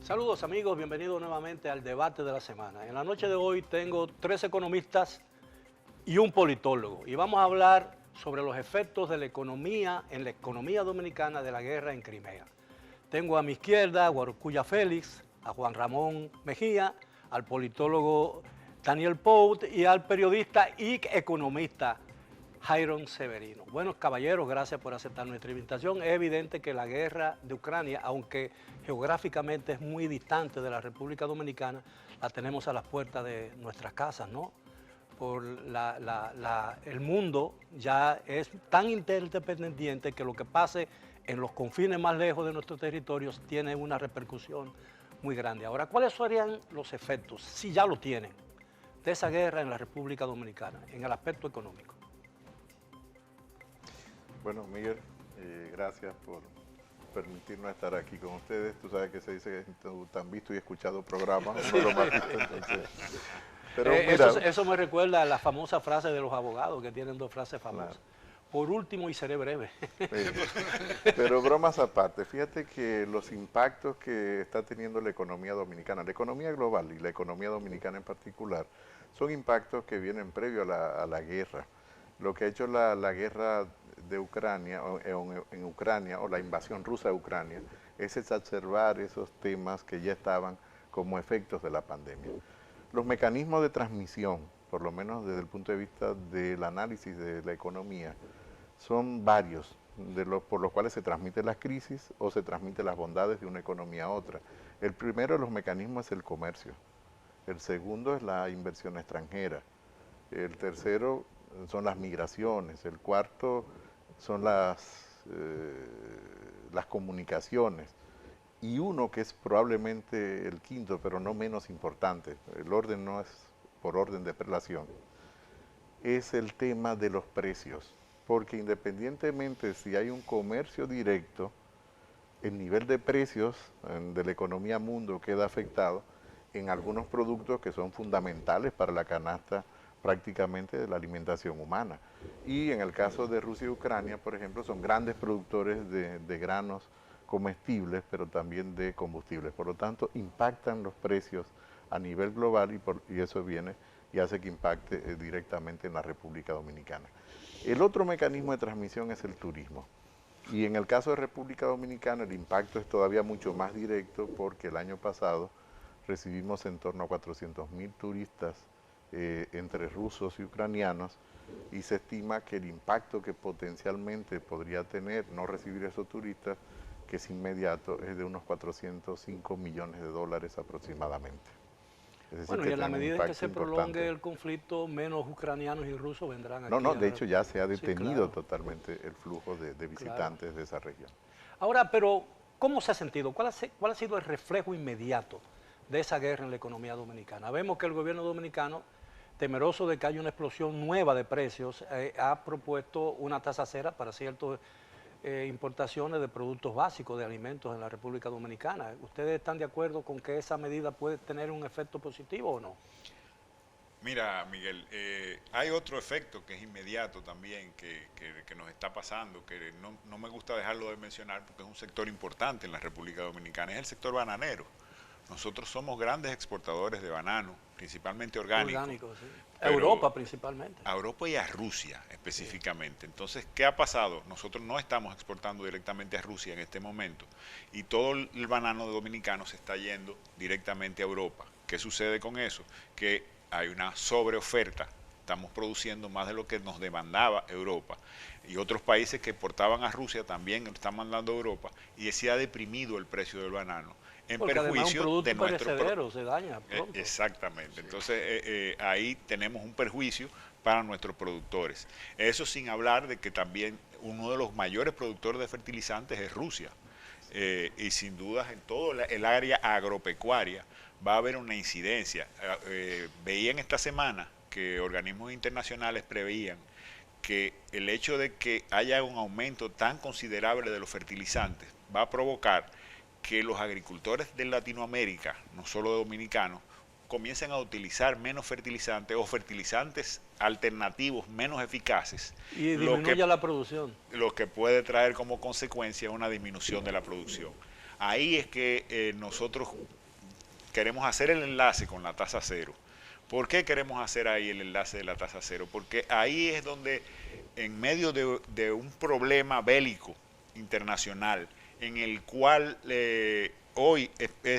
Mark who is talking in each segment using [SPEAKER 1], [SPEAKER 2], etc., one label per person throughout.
[SPEAKER 1] Saludos amigos, bienvenidos nuevamente al debate de la semana. En la noche de hoy tengo 3 economistas y un politólogo y vamos a hablar sobre los efectos de la economía en la economía dominicana de la guerra en Crimea. Tengo a mi izquierda a Guarocuya Félix, a Juan Ramón Mejía, al politólogo Daniel Pout y al periodista y economista Jairon Severino. Buenos caballeros, gracias por aceptar nuestra invitación. Es evidente que la guerra de Ucrania, aunque geográficamente es muy distante de la República Dominicana, la tenemos a las puertas de nuestras casas, ¿no? El mundo ya es tan interdependiente que lo que pase en los confines más lejos de nuestros territorios tiene una repercusión muy grande. Ahora, ¿cuáles serían los efectos, si ya lo tienen, de esa guerra en la República Dominicana, en el aspecto económico?
[SPEAKER 2] Bueno, Miguel, gracias por permitirnos estar aquí con ustedes. Tú sabes que se dice que tú tan visto y escuchado programas, uno de los más vistos, entonces. Pero mira,
[SPEAKER 1] eso me recuerda a la famosa frase de los abogados, que tienen 2 frases famosas.
[SPEAKER 2] Claro.
[SPEAKER 1] Por último, y seré breve.
[SPEAKER 2] Pero bromas aparte, fíjate que los impactos que está teniendo la economía dominicana, la economía global y la economía dominicana en particular, son impactos que vienen previo a la guerra. Lo que ha hecho la guerra de Ucrania, en Ucrania, o la invasión rusa de Ucrania, es exacerbar esos temas que ya estaban como efectos de la pandemia. Los mecanismos de transmisión, por lo menos desde el punto de vista del análisis de la economía, son varios, por los cuales se transmiten las crisis o se transmiten las bondades de una economía a otra. El primero de los mecanismos es el comercio, el segundo es la inversión extranjera, el tercero son las migraciones, el cuarto son las comunicaciones, y uno que es probablemente el quinto, pero no menos importante, el orden no es por orden de relación, es el tema de los precios, porque independientemente si hay un comercio directo, el nivel de precios de la economía mundo queda afectado en algunos productos que son fundamentales para la canasta prácticamente de la alimentación humana. Y en el caso de Rusia y Ucrania, por ejemplo, son grandes productores de granos comestibles, pero también de combustibles. Por lo tanto, impactan los precios a nivel global y eso viene y hace que impacte directamente en la República Dominicana. El otro mecanismo de transmisión es el turismo. Y en el caso de República Dominicana el impacto es todavía mucho más directo porque el año pasado recibimos en torno a 400.000 turistas entre rusos y ucranianos, y se estima que el impacto que potencialmente podría tener no recibir esos turistas, que es inmediato, es de unos 405 millones de dólares aproximadamente. Es decir,
[SPEAKER 1] Bueno,
[SPEAKER 2] que
[SPEAKER 1] y en la
[SPEAKER 2] tiene un
[SPEAKER 1] medida en que
[SPEAKER 2] impacto
[SPEAKER 1] se prolongue
[SPEAKER 2] importante.
[SPEAKER 1] el conflicto, menos ucranianos y rusos vendrán aquí.
[SPEAKER 2] No, de hecho ya se ha
[SPEAKER 1] Sí,
[SPEAKER 2] detenido
[SPEAKER 1] claro,
[SPEAKER 2] totalmente el flujo de
[SPEAKER 1] claro.
[SPEAKER 2] visitantes de esa región.
[SPEAKER 1] Ahora, pero, ¿cómo se ha sentido? ¿Cuál ha sido el reflejo inmediato de esa guerra en la economía dominicana? Vemos que el gobierno dominicano, temeroso de que haya una explosión nueva de precios, ha propuesto una tasa cero para ciertas importaciones de productos básicos, de alimentos en la República Dominicana. ¿Ustedes están de acuerdo con que esa medida puede tener un efecto positivo o no?
[SPEAKER 3] Mira, Miguel, hay otro efecto que es inmediato también que nos está pasando, que no me gusta dejarlo de mencionar porque es un sector importante en la República Dominicana, es el sector bananero. Nosotros somos grandes exportadores de banano, principalmente orgánico.
[SPEAKER 1] Orgánico, sí. A Europa principalmente.
[SPEAKER 3] A Europa y a Rusia específicamente. Entonces, ¿qué ha pasado? Nosotros no estamos exportando directamente a Rusia en este momento y todo el banano dominicano se está yendo directamente a Europa. ¿Qué sucede con eso? Que hay una sobreoferta. Estamos produciendo más de lo que nos demandaba Europa. Y otros países que exportaban a Rusia también lo están mandando a Europa y se ha deprimido el precio del banano en
[SPEAKER 1] Porque
[SPEAKER 3] perjuicio
[SPEAKER 1] además un
[SPEAKER 3] de
[SPEAKER 1] producto
[SPEAKER 3] nuestro
[SPEAKER 1] perecedero se daña pronto.
[SPEAKER 3] exactamente. Entonces ahí tenemos un perjuicio para nuestros productores. Eso sin hablar de que también uno de los mayores productores de fertilizantes es Rusia. Y sin dudas en todo el área agropecuaria va a haber una incidencia. Veían esta semana que organismos internacionales preveían que el hecho de que haya un aumento tan considerable de los fertilizantes va a provocar que los agricultores de Latinoamérica, no solo dominicanos, comiencen a utilizar menos fertilizantes o fertilizantes alternativos menos eficaces.
[SPEAKER 1] Y disminuya la producción.
[SPEAKER 3] Lo que puede traer como consecuencia una disminución de la producción. ahí es que nosotros queremos hacer el enlace con la tasa cero. ¿Por qué queremos hacer ahí el enlace de la tasa cero? Porque ahí es donde, en medio de un problema bélico internacional, en el cual hoy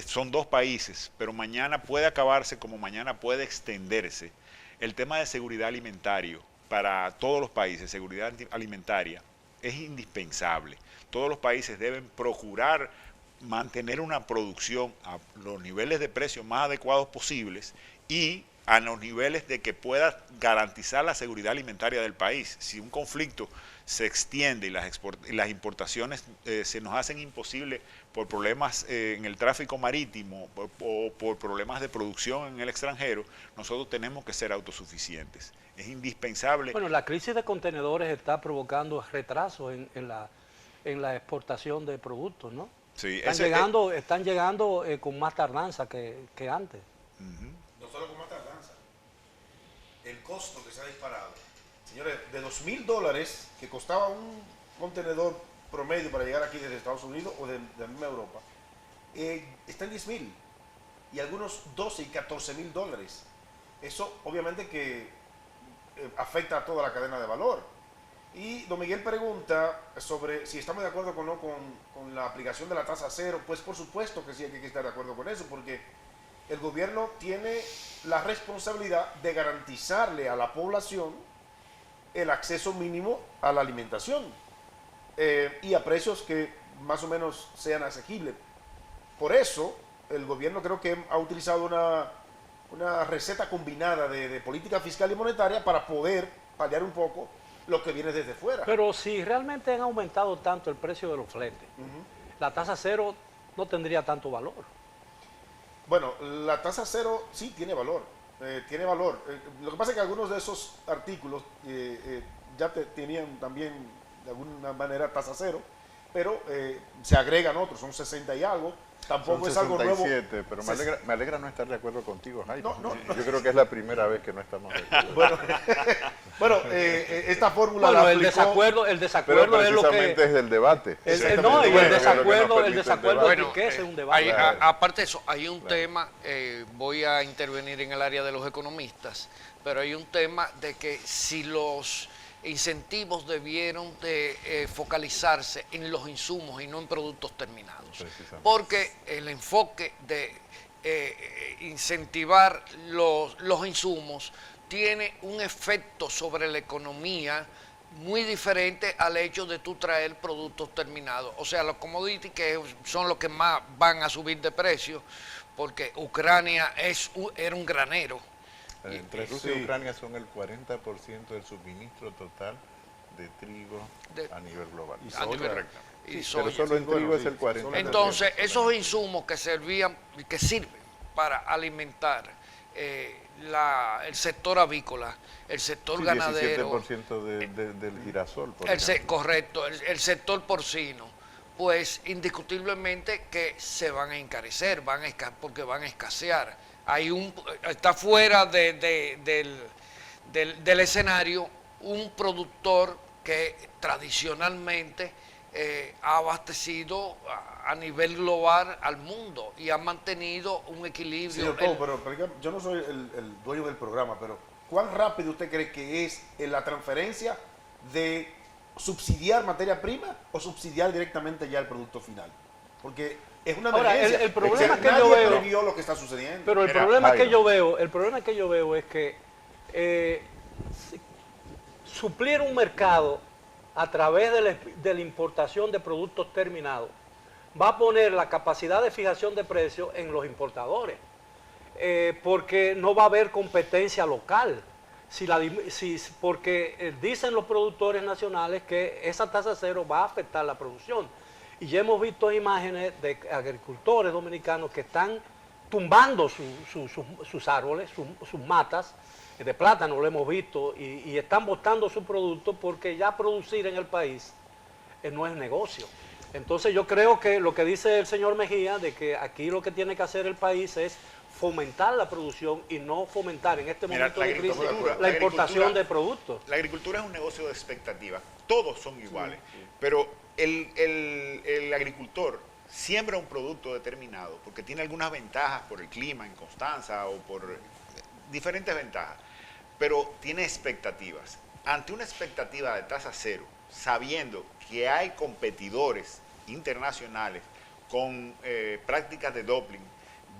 [SPEAKER 3] son dos países, pero mañana puede acabarse como mañana puede extenderse, el tema de seguridad alimentaria para todos los países, seguridad alimentaria, es indispensable. Todos los países deben procurar mantener una producción a los niveles de precios más adecuados posibles y a los niveles de que pueda garantizar la seguridad alimentaria del país. Si un conflicto se extiende y las importaciones se nos hacen imposibles por problemas en el tráfico marítimo o por problemas de producción en el extranjero, nosotros tenemos que ser autosuficientes. Es indispensable.
[SPEAKER 1] Bueno, la crisis de contenedores está provocando retrasos en la exportación de productos, ¿no?
[SPEAKER 3] Sí,
[SPEAKER 1] están llegando con más tardanza que antes.
[SPEAKER 4] No solo con más tardanza, el costo que se ha disparado. Señores, de $2.000 que costaba un contenedor promedio para llegar aquí desde Estados Unidos o de la misma Europa, está en $10.000 y algunos $12 y $14.000. Eso obviamente que afecta a toda la cadena de valor. Y don Miguel pregunta sobre si estamos de acuerdo con la aplicación de la tasa cero. Pues por supuesto que sí, hay que estar de acuerdo con eso, porque el gobierno tiene la responsabilidad de garantizarle a la población el acceso mínimo a la alimentación y a precios que más o menos sean asequibles. Por eso el gobierno creo que ha utilizado una receta combinada de política fiscal y monetaria para poder paliar un poco lo que viene desde fuera.
[SPEAKER 1] Pero si realmente han aumentado tanto el precio de los fletes, la tasa cero no tendría tanto valor.
[SPEAKER 4] Bueno, la tasa cero sí tiene valor, tiene valor. Lo que pasa es que algunos de esos artículos ya tenían también de alguna manera tasa cero, pero se agregan otros, son 60 y algo. Tampoco es algo nuevo.
[SPEAKER 2] 67, pero me alegra no estar de acuerdo contigo, Jaime.
[SPEAKER 4] No.
[SPEAKER 2] Yo creo que es la primera vez que no estamos de acuerdo.
[SPEAKER 4] Bueno, esta fórmula
[SPEAKER 1] Bueno,
[SPEAKER 4] la
[SPEAKER 1] el
[SPEAKER 4] aplicó,
[SPEAKER 1] desacuerdo
[SPEAKER 2] Pero
[SPEAKER 1] es lo que...
[SPEAKER 2] precisamente es del debate.
[SPEAKER 1] No, y el
[SPEAKER 2] Bueno,
[SPEAKER 1] desacuerdo
[SPEAKER 2] bueno,
[SPEAKER 1] enriquece un debate.
[SPEAKER 5] Aparte de eso, hay un tema, voy a intervenir en el área de los economistas, pero hay un tema de que si los incentivos debieron de focalizarse en los insumos y no en productos terminados. Porque el enfoque de incentivar los insumos tiene un efecto sobre la economía muy diferente al hecho de tú traer productos terminados. O sea, los commodities que son los que más van a subir de precio, porque Ucrania era un granero.
[SPEAKER 2] Entre Rusia y Ucrania son el 40% del suministro total de trigo a nivel global. Pero solo en trigo es el 40%.
[SPEAKER 5] Entonces, esos insumos que sirven para alimentar el sector avícola, el sector ganadero,
[SPEAKER 2] 17% del girasol, por ejemplo.
[SPEAKER 5] Correcto, el sector porcino, pues indiscutiblemente que se van a encarecer, porque van a escasear. Está fuera del escenario un productor que tradicionalmente ha abastecido a nivel global al mundo y ha mantenido un equilibrio.
[SPEAKER 4] Sí, doctor, pero yo no soy el dueño del programa, pero ¿cuán rápido usted cree que es en la transferencia de subsidiar materia prima o subsidiar directamente ya el producto final? Porque es una emergencia.
[SPEAKER 1] El problema que
[SPEAKER 4] nadie
[SPEAKER 1] yo veo,
[SPEAKER 4] previó lo que está sucediendo.
[SPEAKER 1] Pero el problema que yo veo es que suplir un mercado a través de la importación de productos terminados va a poner la capacidad de fijación de precios en los importadores, porque no va a haber competencia local. Porque dicen los productores nacionales que esa tasa cero va a afectar la producción. Y ya hemos visto imágenes de agricultores dominicanos que están tumbando sus árboles, sus matas de plátano, lo hemos visto, y están botando su producto porque ya producir en el país no es negocio. Entonces yo creo que lo que dice el señor Mejía, de que aquí lo que tiene que hacer el país es fomentar la producción y no fomentar en este momento de crisis la importación de productos.
[SPEAKER 3] La agricultura es un negocio de expectativa, todos son iguales, pero el agricultor siembra un producto determinado porque tiene algunas ventajas por el clima en Constanza o por diferentes ventajas, pero tiene expectativas. Ante una expectativa de tasa cero, sabiendo que hay competidores internacionales con prácticas de dumping,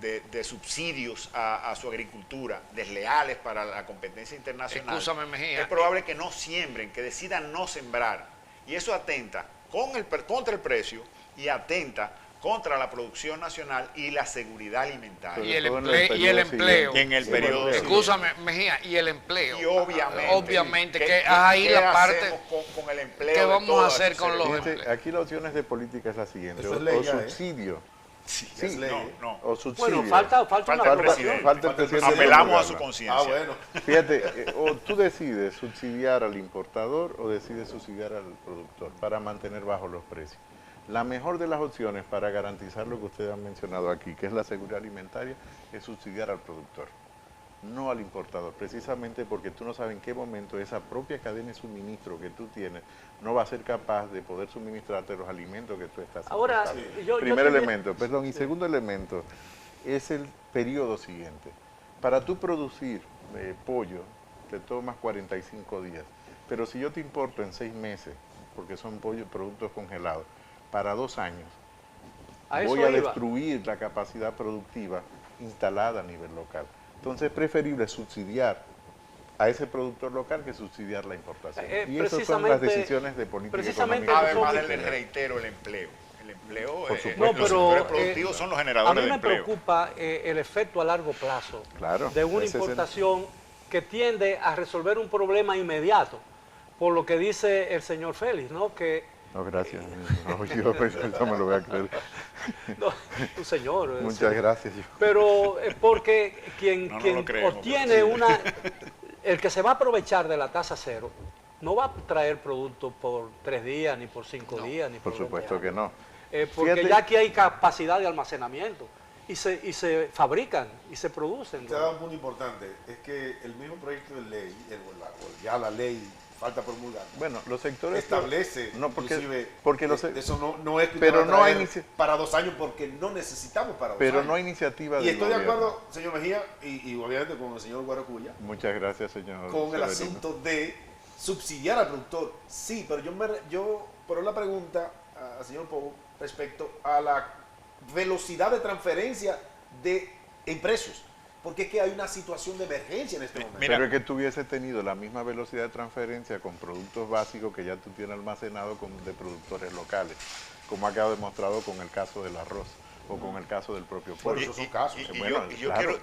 [SPEAKER 3] de subsidios a su agricultura, desleales para la competencia internacional,
[SPEAKER 5] Escúchame, Mejía.
[SPEAKER 3] es probable que no siembren, que decidan no sembrar. Y eso atenta contra el precio y atenta contra la producción nacional y la seguridad alimentaria.
[SPEAKER 5] Y el empleo.
[SPEAKER 3] En el periodo siguiente.
[SPEAKER 5] Escúchame, Mejía, y el empleo.
[SPEAKER 3] Y obviamente,
[SPEAKER 5] que ahí la parte
[SPEAKER 3] hacemos con el empleo?
[SPEAKER 5] ¿qué vamos a hacer con los
[SPEAKER 2] Fíjate,
[SPEAKER 5] empleos?
[SPEAKER 2] aquí la opción de política es la siguiente,
[SPEAKER 4] Eso es
[SPEAKER 2] o
[SPEAKER 4] ley ya,
[SPEAKER 2] subsidio.
[SPEAKER 3] Sí,
[SPEAKER 2] Sí,
[SPEAKER 3] no.
[SPEAKER 2] O subsidio.
[SPEAKER 1] Bueno, falta una
[SPEAKER 3] Falta el
[SPEAKER 1] aprobación.
[SPEAKER 3] presidente.
[SPEAKER 2] Falta el presidente
[SPEAKER 3] Apelamos a
[SPEAKER 2] promulgarla.
[SPEAKER 3] su conciencia.
[SPEAKER 4] Ah, bueno.
[SPEAKER 2] Fíjate, o tú decides subsidiar al importador o decides subsidiar al productor para mantener bajos los precios. La mejor de las opciones para garantizar lo que ustedes han mencionado aquí, que es la seguridad alimentaria, es subsidiar al productor, no al importador, precisamente porque tú no sabes en qué momento esa propia cadena de suministro que tú tienes no va a ser capaz de poder suministrarte los alimentos que tú estás
[SPEAKER 1] Ahora,
[SPEAKER 2] importando.
[SPEAKER 1] yo
[SPEAKER 2] Primer
[SPEAKER 1] también-
[SPEAKER 2] elemento, perdón, y segundo elemento es el periodo siguiente. Para tú producir pollo te tomas 45 días, pero si yo te importo en 6 meses, porque son productos congelados, para 2 años,
[SPEAKER 1] A eso
[SPEAKER 2] voy a
[SPEAKER 1] iba.
[SPEAKER 2] destruir la capacidad productiva instalada a nivel local. Entonces es preferible subsidiar a ese productor local que subsidiar la importación. Y esas son las
[SPEAKER 1] precisamente-
[SPEAKER 2] decisiones de política
[SPEAKER 1] precisamente
[SPEAKER 2] económica.
[SPEAKER 1] eso
[SPEAKER 3] Además,
[SPEAKER 1] son-
[SPEAKER 3] les reitero el empleo. El empleo,
[SPEAKER 2] Por supuesto.
[SPEAKER 1] No,
[SPEAKER 3] los
[SPEAKER 1] pero,
[SPEAKER 3] sectores productivos son los
[SPEAKER 1] a
[SPEAKER 3] generadores
[SPEAKER 1] mí
[SPEAKER 3] de
[SPEAKER 1] me
[SPEAKER 3] empleo.
[SPEAKER 1] preocupa el efecto a largo plazo
[SPEAKER 2] Claro,
[SPEAKER 1] de una
[SPEAKER 2] ese es el-
[SPEAKER 1] importación que tiende a resolver un problema inmediato, por lo que dice el señor Félix, ¿no? Que
[SPEAKER 2] No, gracias. No, yo pues, eso me lo voy a creer.
[SPEAKER 1] no, un señor.
[SPEAKER 2] Muchas gracias.
[SPEAKER 1] Pero porque quien,
[SPEAKER 3] No nos
[SPEAKER 1] quien
[SPEAKER 3] lo creemos,
[SPEAKER 1] obtiene
[SPEAKER 3] pero sí.
[SPEAKER 1] el que se va a aprovechar de la tasa cero, no va a traer producto por 3 días, ni por 5 días, ni por
[SPEAKER 2] Por
[SPEAKER 1] 20
[SPEAKER 2] supuesto que
[SPEAKER 1] años.
[SPEAKER 2] no.
[SPEAKER 1] Porque
[SPEAKER 2] Fíjate-
[SPEAKER 1] ya aquí hay capacidad de almacenamiento y se fabrican y se producen.
[SPEAKER 4] Usted ha dado un punto importante, es que el mismo proyecto de ley, ya la ley falta promulgar,
[SPEAKER 2] Bueno, los sectores...
[SPEAKER 4] establece,
[SPEAKER 2] No, porque
[SPEAKER 4] inclusive,
[SPEAKER 2] los...
[SPEAKER 4] eso no es que
[SPEAKER 2] pero
[SPEAKER 4] usted va a
[SPEAKER 2] no hay
[SPEAKER 4] traer para 2 años porque no necesitamos para 2
[SPEAKER 2] Pero
[SPEAKER 4] años.
[SPEAKER 2] no hay iniciativa
[SPEAKER 4] Y
[SPEAKER 2] del
[SPEAKER 4] estoy de
[SPEAKER 2] gobierno.
[SPEAKER 4] acuerdo, señor Mejía, y obviamente con el señor Guaracuya,
[SPEAKER 2] Muchas gracias, señor
[SPEAKER 4] con el
[SPEAKER 2] Severino.
[SPEAKER 4] asunto de subsidiar al productor. Sí, pero por la pregunta al señor Pou respecto a la velocidad de transferencia en precios, porque es que hay una situación de emergencia en este momento.
[SPEAKER 3] Mira.
[SPEAKER 2] Pero es que tú hubieses tenido la misma velocidad de transferencia con productos básicos que ya tú tienes almacenado de productores locales, como ha quedado demostrado con el caso del arroz o con el caso del propio
[SPEAKER 4] Por
[SPEAKER 2] pollo.
[SPEAKER 4] eso son casos.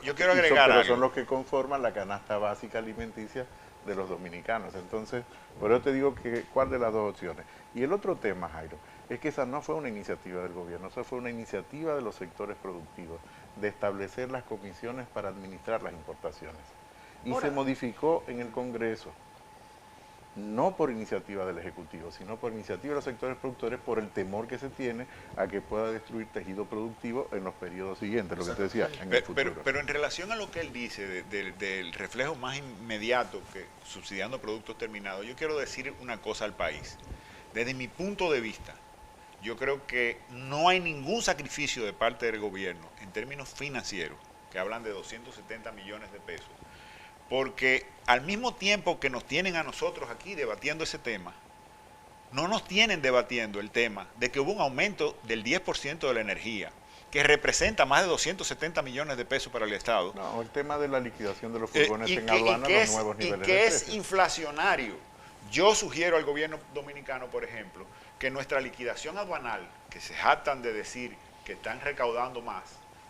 [SPEAKER 3] Yo quiero agregar
[SPEAKER 2] pero
[SPEAKER 3] algo.
[SPEAKER 2] son los que conforman la canasta básica alimenticia de los dominicanos. Entonces, por eso te digo que cuál de las dos opciones. Y el otro tema, Jairo, es que esa no fue una iniciativa del gobierno, esa fue una iniciativa de los sectores productivos, de establecer las comisiones para administrar las importaciones. Y
[SPEAKER 1] Ahora-
[SPEAKER 2] se modificó en el Congreso, no por iniciativa del Ejecutivo, sino por iniciativa de los sectores productores, por el temor que se tiene a que pueda destruir tejido productivo en los periodos siguientes, lo que te decía, en el futuro.
[SPEAKER 3] Pero en relación a lo que él dice del reflejo más inmediato que subsidiando productos terminados, yo quiero decir una cosa al país. Desde mi punto de vista, yo creo que no hay ningún sacrificio de parte del gobierno en términos financieros, que hablan de 270 millones de pesos, porque al mismo tiempo que nos tienen a nosotros aquí debatiendo ese tema, no nos tienen debatiendo el tema de que hubo un aumento del 10% de la energía, que representa más de 270 millones de pesos para el Estado.
[SPEAKER 2] No, el tema de la liquidación de los furgones en
[SPEAKER 3] y
[SPEAKER 2] aduana,
[SPEAKER 3] que
[SPEAKER 2] los
[SPEAKER 3] es,
[SPEAKER 2] nuevos
[SPEAKER 3] y
[SPEAKER 2] niveles
[SPEAKER 3] que
[SPEAKER 2] de
[SPEAKER 3] es
[SPEAKER 2] precios.
[SPEAKER 3] inflacionario. Yo sugiero al gobierno dominicano, por ejemplo, que nuestra liquidación aduanal, que se jactan de decir que están recaudando más,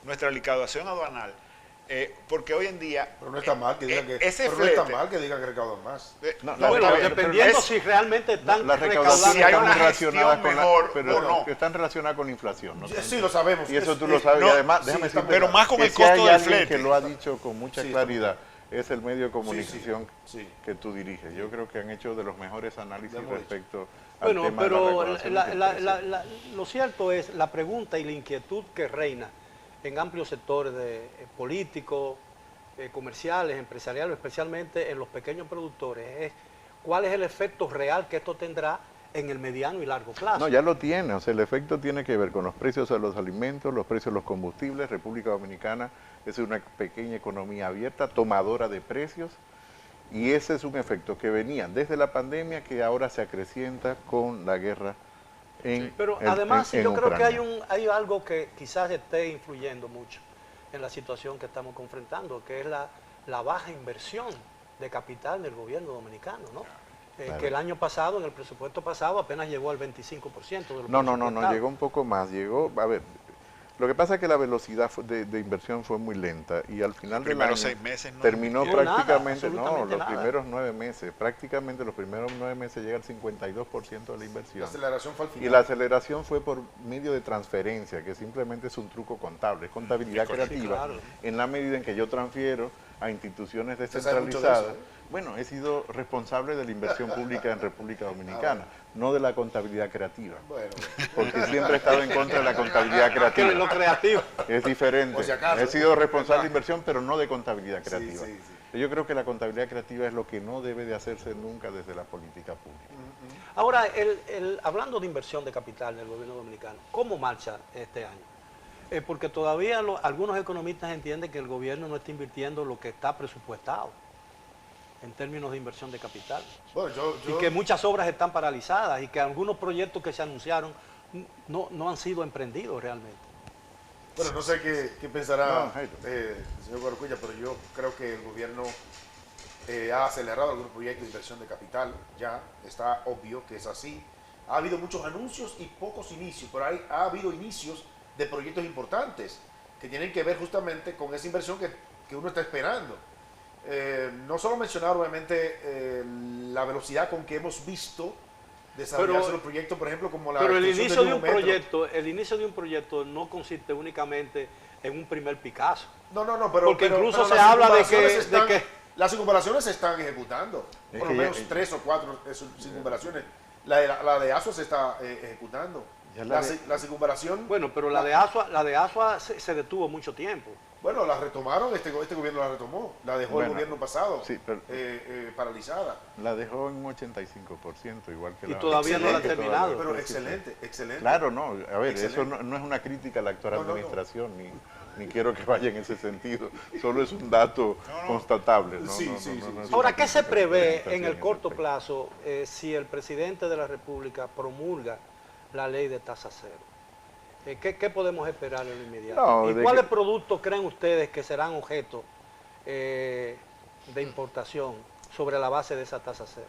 [SPEAKER 3] nuestra liquidación aduanal, porque hoy en día...
[SPEAKER 4] Pero no está mal que digan que,
[SPEAKER 3] ese
[SPEAKER 4] pero no está
[SPEAKER 3] flete-
[SPEAKER 4] mal que digan que recaudan más.
[SPEAKER 2] No,
[SPEAKER 3] no,
[SPEAKER 1] Bueno,
[SPEAKER 3] está bien,
[SPEAKER 1] dependiendo
[SPEAKER 3] es-
[SPEAKER 1] si realmente están
[SPEAKER 2] Las recaudaciones
[SPEAKER 1] recaudando.
[SPEAKER 3] Si hay
[SPEAKER 2] están
[SPEAKER 3] una
[SPEAKER 2] relacionadas
[SPEAKER 3] gestión
[SPEAKER 2] con
[SPEAKER 3] mejor
[SPEAKER 2] la, pero
[SPEAKER 3] o no.
[SPEAKER 2] que están relacionadas con la inflación. ¿no?
[SPEAKER 4] Sí, lo sabemos.
[SPEAKER 2] Y eso
[SPEAKER 4] Es-
[SPEAKER 2] tú lo
[SPEAKER 4] es-
[SPEAKER 2] sabes.
[SPEAKER 3] no,
[SPEAKER 2] y además,
[SPEAKER 4] sí,
[SPEAKER 2] déjame
[SPEAKER 4] está
[SPEAKER 2] decirte,
[SPEAKER 3] pero más con
[SPEAKER 2] que
[SPEAKER 3] el
[SPEAKER 2] si
[SPEAKER 3] costo
[SPEAKER 2] hay
[SPEAKER 3] del
[SPEAKER 2] alguien
[SPEAKER 3] flete.
[SPEAKER 2] que lo ha dicho con mucha
[SPEAKER 4] Sí,
[SPEAKER 2] claridad, es el medio de comunicación
[SPEAKER 4] sí.
[SPEAKER 2] que tú diriges. Yo creo que han hecho de los mejores análisis
[SPEAKER 4] Ya hemos
[SPEAKER 2] respecto al
[SPEAKER 1] Bueno,
[SPEAKER 2] tema de la
[SPEAKER 1] pero
[SPEAKER 2] recaudación del precio.
[SPEAKER 1] lo cierto es la pregunta y la inquietud que reina en amplios sectores políticos, comerciales, empresariales, especialmente en los pequeños productores, es cuál es el efecto real que esto tendrá en el mediano y largo plazo.
[SPEAKER 2] No, ya lo tiene, o sea, el efecto tiene que ver con los precios de los alimentos, los precios de los combustibles. República Dominicana es una pequeña economía abierta, tomadora de precios, y ese es un efecto que venía desde la pandemia, que ahora se acrecienta con la guerra en
[SPEAKER 1] Pero además yo creo que
[SPEAKER 2] Ucrania.
[SPEAKER 1] hay algo que quizás esté influyendo mucho en la situación que estamos confrontando, que es la baja inversión de capital del gobierno dominicano, ¿no?
[SPEAKER 2] Claro.
[SPEAKER 1] Que el año pasado, en el presupuesto pasado, apenas llegó al 25% de lo
[SPEAKER 2] No, llegó un poco más, llegó, a ver, lo que pasa es que la velocidad de inversión fue muy lenta y al final del año
[SPEAKER 3] 6 meses no
[SPEAKER 2] terminó
[SPEAKER 1] invirtió nada,
[SPEAKER 2] prácticamente,
[SPEAKER 1] absolutamente
[SPEAKER 2] los
[SPEAKER 1] nada.
[SPEAKER 2] primeros 9 meses, prácticamente los primeros 9 meses llega al 52% de la inversión.
[SPEAKER 4] La aceleración fue al final.
[SPEAKER 2] Y la aceleración fue por medio de transferencia, que simplemente es un truco contable, es contabilidad
[SPEAKER 3] correcto.
[SPEAKER 2] creativa.
[SPEAKER 1] Sí, claro.
[SPEAKER 2] En la medida en que yo transfiero a instituciones
[SPEAKER 4] Usted sabe mucho de eso,
[SPEAKER 2] descentralizadas, bueno, he sido responsable de la inversión pública en República Dominicana, no de la contabilidad creativa,
[SPEAKER 4] Bueno,
[SPEAKER 2] porque siempre he estado en contra de la contabilidad
[SPEAKER 1] Que
[SPEAKER 2] creativa.
[SPEAKER 1] lo creativo.
[SPEAKER 2] Es diferente.
[SPEAKER 4] Por si acaso.
[SPEAKER 2] He sido responsable de inversión, pero no de contabilidad creativa.
[SPEAKER 4] sí.
[SPEAKER 2] Yo creo que la contabilidad creativa es lo que no debe de hacerse nunca desde la política pública.
[SPEAKER 1] Ahora, hablando de inversión de capital del gobierno dominicano, ¿cómo marcha este año? Porque todavía algunos economistas entienden que el gobierno no está invirtiendo lo que está presupuestado en términos de inversión de capital.
[SPEAKER 4] Bueno,
[SPEAKER 1] Y que muchas obras están paralizadas y que algunos proyectos que se anunciaron no han sido emprendidos realmente.
[SPEAKER 4] Bueno, no sé qué pensará
[SPEAKER 2] No, Jairo.
[SPEAKER 4] el señor Guarocuya, pero yo creo que el gobierno ha acelerado algunos proyectos de inversión de capital, ya está obvio que es así. Ha habido muchos anuncios y pocos inicios, pero ha habido inicios de proyectos importantes que tienen que ver justamente con esa inversión que uno está esperando. No solo mencionar obviamente la velocidad con que hemos visto desarrollarse los proyectos, por ejemplo, como la
[SPEAKER 1] Pero el
[SPEAKER 4] extensión
[SPEAKER 1] inicio
[SPEAKER 4] del
[SPEAKER 1] de un
[SPEAKER 4] nuevo metro.
[SPEAKER 1] proyecto, el inicio de un proyecto no consiste únicamente en un primer Picasso.
[SPEAKER 4] No, pero...
[SPEAKER 1] Porque incluso se
[SPEAKER 4] las
[SPEAKER 1] habla de
[SPEAKER 4] circunvalaciones
[SPEAKER 1] que-
[SPEAKER 4] las circunvalaciones se están ejecutando.
[SPEAKER 2] Es
[SPEAKER 4] Por
[SPEAKER 2] que
[SPEAKER 4] lo
[SPEAKER 2] ya-
[SPEAKER 4] menos 3 o 4 circunvalaciones. La de ASUA se está ejecutando.
[SPEAKER 2] Ya
[SPEAKER 4] La circunvalación,
[SPEAKER 1] Bueno, pero la de Asua se detuvo mucho tiempo.
[SPEAKER 4] bueno, la retomaron, este gobierno la retomó. La dejó
[SPEAKER 2] Bueno,
[SPEAKER 4] el gobierno pasado
[SPEAKER 2] sí, pero-
[SPEAKER 4] paralizada.
[SPEAKER 2] La dejó en un 85%, igual que
[SPEAKER 1] Y
[SPEAKER 2] la...
[SPEAKER 1] todavía no la ha
[SPEAKER 4] Excelente,
[SPEAKER 1] terminado.
[SPEAKER 4] Pero excelente.
[SPEAKER 2] Claro, no, a ver,
[SPEAKER 4] Excelente.
[SPEAKER 2] eso no es una crítica a la actual
[SPEAKER 4] No, no.
[SPEAKER 2] administración, ni quiero que vaya en ese sentido, solo es un dato constatable. ¿no?
[SPEAKER 4] Sí,
[SPEAKER 2] No,
[SPEAKER 4] sí,
[SPEAKER 2] no,
[SPEAKER 4] sí.
[SPEAKER 2] no es
[SPEAKER 1] Ahora,
[SPEAKER 2] una
[SPEAKER 1] ¿qué se
[SPEAKER 2] crítica a la
[SPEAKER 1] prevé
[SPEAKER 2] administración
[SPEAKER 1] en el
[SPEAKER 2] ese
[SPEAKER 1] corto
[SPEAKER 2] aspecto.
[SPEAKER 1] plazo si el presidente de la República promulga la ley de tasa cero? ¿Qué podemos esperar en lo inmediato?
[SPEAKER 2] No,
[SPEAKER 1] ¿Y
[SPEAKER 2] de
[SPEAKER 1] cuáles
[SPEAKER 2] que-
[SPEAKER 1] productos creen ustedes que serán objeto de importación sobre la base de esa tasa cero?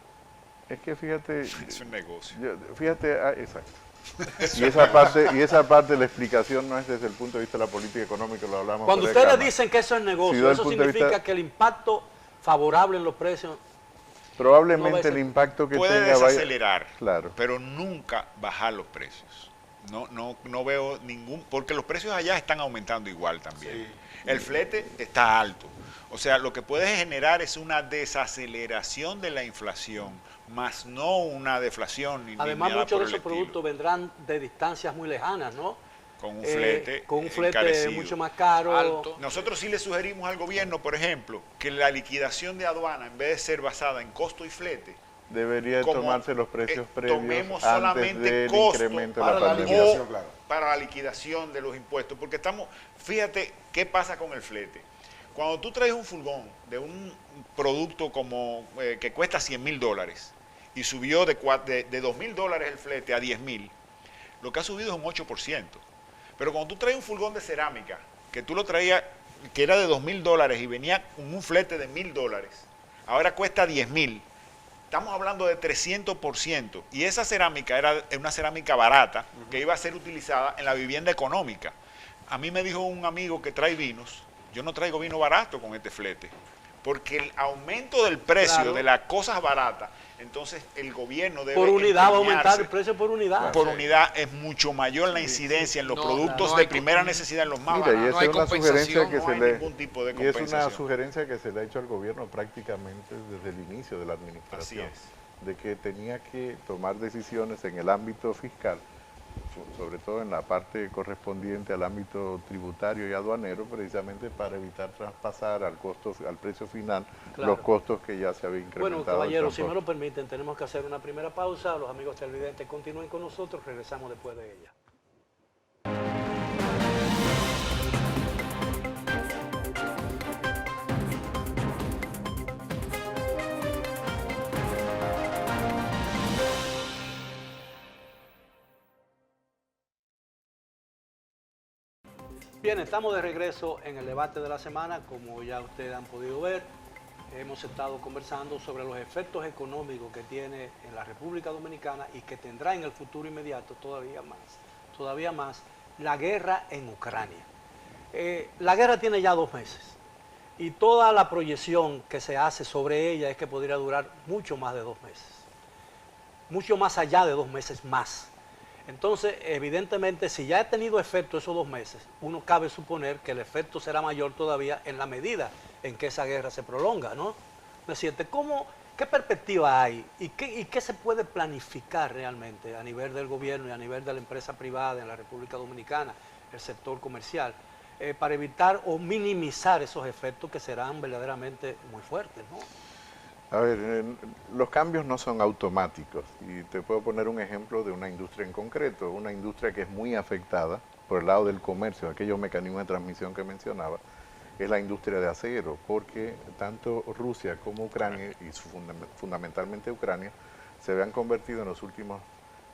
[SPEAKER 2] Es que fíjate,
[SPEAKER 3] Es un negocio.
[SPEAKER 2] exacto. Y esa parte de la explicación no es desde el punto de vista de la política económica, lo hablamos.
[SPEAKER 1] Cuando
[SPEAKER 2] fuera de
[SPEAKER 1] ustedes
[SPEAKER 2] cámara.
[SPEAKER 1] dicen que eso es
[SPEAKER 2] Si
[SPEAKER 1] negocio,
[SPEAKER 2] desde el
[SPEAKER 1] eso
[SPEAKER 2] punto de
[SPEAKER 1] significa
[SPEAKER 2] vista-
[SPEAKER 1] que el impacto favorable en los precios... no va a
[SPEAKER 2] Probablemente
[SPEAKER 1] ser-
[SPEAKER 2] el impacto que
[SPEAKER 3] Puede
[SPEAKER 2] tenga vaya...
[SPEAKER 3] desacelerar,
[SPEAKER 2] Claro.
[SPEAKER 3] pero nunca bajar los precios. No veo ningún, porque los precios allá están aumentando igual también. El flete está alto. O sea, lo que puede generar es una desaceleración de la inflación, más no una deflación. Ni
[SPEAKER 1] Además,
[SPEAKER 3] nada
[SPEAKER 1] muchos
[SPEAKER 3] por
[SPEAKER 1] de
[SPEAKER 3] el
[SPEAKER 1] esos
[SPEAKER 3] estilo.
[SPEAKER 1] productos vendrán de distancias muy lejanas, ¿no?
[SPEAKER 3] Con un flete
[SPEAKER 1] con un flete
[SPEAKER 3] encarecido.
[SPEAKER 1] mucho más caro.
[SPEAKER 5] Alto.
[SPEAKER 3] Nosotros sí le sugerimos al gobierno, por ejemplo, que la liquidación de aduana, en vez de ser basada en costo y flete,
[SPEAKER 2] Debería
[SPEAKER 3] como,
[SPEAKER 2] tomarse los precios previos
[SPEAKER 3] tomemos
[SPEAKER 2] antes
[SPEAKER 3] solamente
[SPEAKER 2] del
[SPEAKER 3] costo
[SPEAKER 2] incremento de
[SPEAKER 4] para
[SPEAKER 2] la
[SPEAKER 4] la
[SPEAKER 2] pandemia.
[SPEAKER 4] liquidación, claro.
[SPEAKER 3] para la liquidación de los impuestos, porque fíjate qué pasa con el flete. Cuando tú traes un furgón de un producto como que cuesta $100,000 y subió de $2,000 el flete a $10,000, lo que ha subido es un 8%. Pero cuando tú traes un furgón de cerámica, que tú lo traías, que era de $2,000 y venía con un flete de $1,000, ahora cuesta $10,000. Estamos hablando de 300%. Y esa cerámica era una cerámica barata que iba a ser utilizada en la vivienda económica. A mí me dijo un amigo que trae vinos, yo no traigo vino barato con este flete, porque el aumento del precio
[SPEAKER 1] Claro.
[SPEAKER 3] de las cosas baratas, entonces el gobierno debe
[SPEAKER 1] Por unidad va a aumentar
[SPEAKER 3] empeñarse.
[SPEAKER 1] el precio por unidad.
[SPEAKER 3] Por unidad es mucho mayor la incidencia en los
[SPEAKER 5] No,
[SPEAKER 3] productos
[SPEAKER 5] no
[SPEAKER 3] de
[SPEAKER 5] hay
[SPEAKER 3] primera
[SPEAKER 5] com-
[SPEAKER 3] necesidad, en los más
[SPEAKER 2] Mira, y
[SPEAKER 3] baratos.
[SPEAKER 5] no hay
[SPEAKER 2] esa es una sugerencia
[SPEAKER 5] compensación,
[SPEAKER 2] que
[SPEAKER 3] no
[SPEAKER 2] se
[SPEAKER 3] hay
[SPEAKER 2] le
[SPEAKER 3] ningún tipo de
[SPEAKER 2] y es una
[SPEAKER 3] compensación.
[SPEAKER 2] sugerencia que se le ha hecho al gobierno prácticamente desde el inicio de la administración,
[SPEAKER 3] Así es.
[SPEAKER 2] de que tenía que tomar decisiones en el ámbito fiscal sobre todo en la parte correspondiente al ámbito tributario y aduanero, precisamente para evitar traspasar al precio final
[SPEAKER 1] Claro.
[SPEAKER 2] los costos que ya se había incrementado.
[SPEAKER 1] Bueno,
[SPEAKER 2] el
[SPEAKER 1] caballeros, si me
[SPEAKER 2] transporte.
[SPEAKER 1] lo permiten, tenemos que hacer una primera pausa. Los amigos televidentes continúen con nosotros, regresamos después de ella. Bien, estamos de regreso en el debate de la semana. Como ya ustedes han podido ver, hemos estado conversando sobre los efectos económicos que tiene en la República Dominicana y que tendrá en el futuro inmediato todavía más, la guerra en Ucrania. La guerra tiene ya 2 meses y toda la proyección que se hace sobre ella es que podría durar mucho más de 2 meses, mucho más allá de 2 meses más. Entonces, evidentemente, si ya ha tenido efecto esos 2 meses, uno cabe suponer que el efecto será mayor todavía en la medida en que esa guerra se prolonga, ¿no? Presidente, ¿qué perspectiva hay y qué se puede planificar realmente a nivel del gobierno y a nivel de la empresa privada en la República Dominicana, el sector comercial, para evitar o minimizar esos efectos que serán verdaderamente muy fuertes, ¿no?
[SPEAKER 2] A ver, los cambios no son automáticos y te puedo poner un ejemplo de una industria en concreto, una industria que es muy afectada por el lado del comercio, aquellos mecanismos de transmisión que mencionaba, es la industria de acero, porque tanto Rusia como Ucrania, y fundamentalmente Ucrania, se habían convertido en los últimos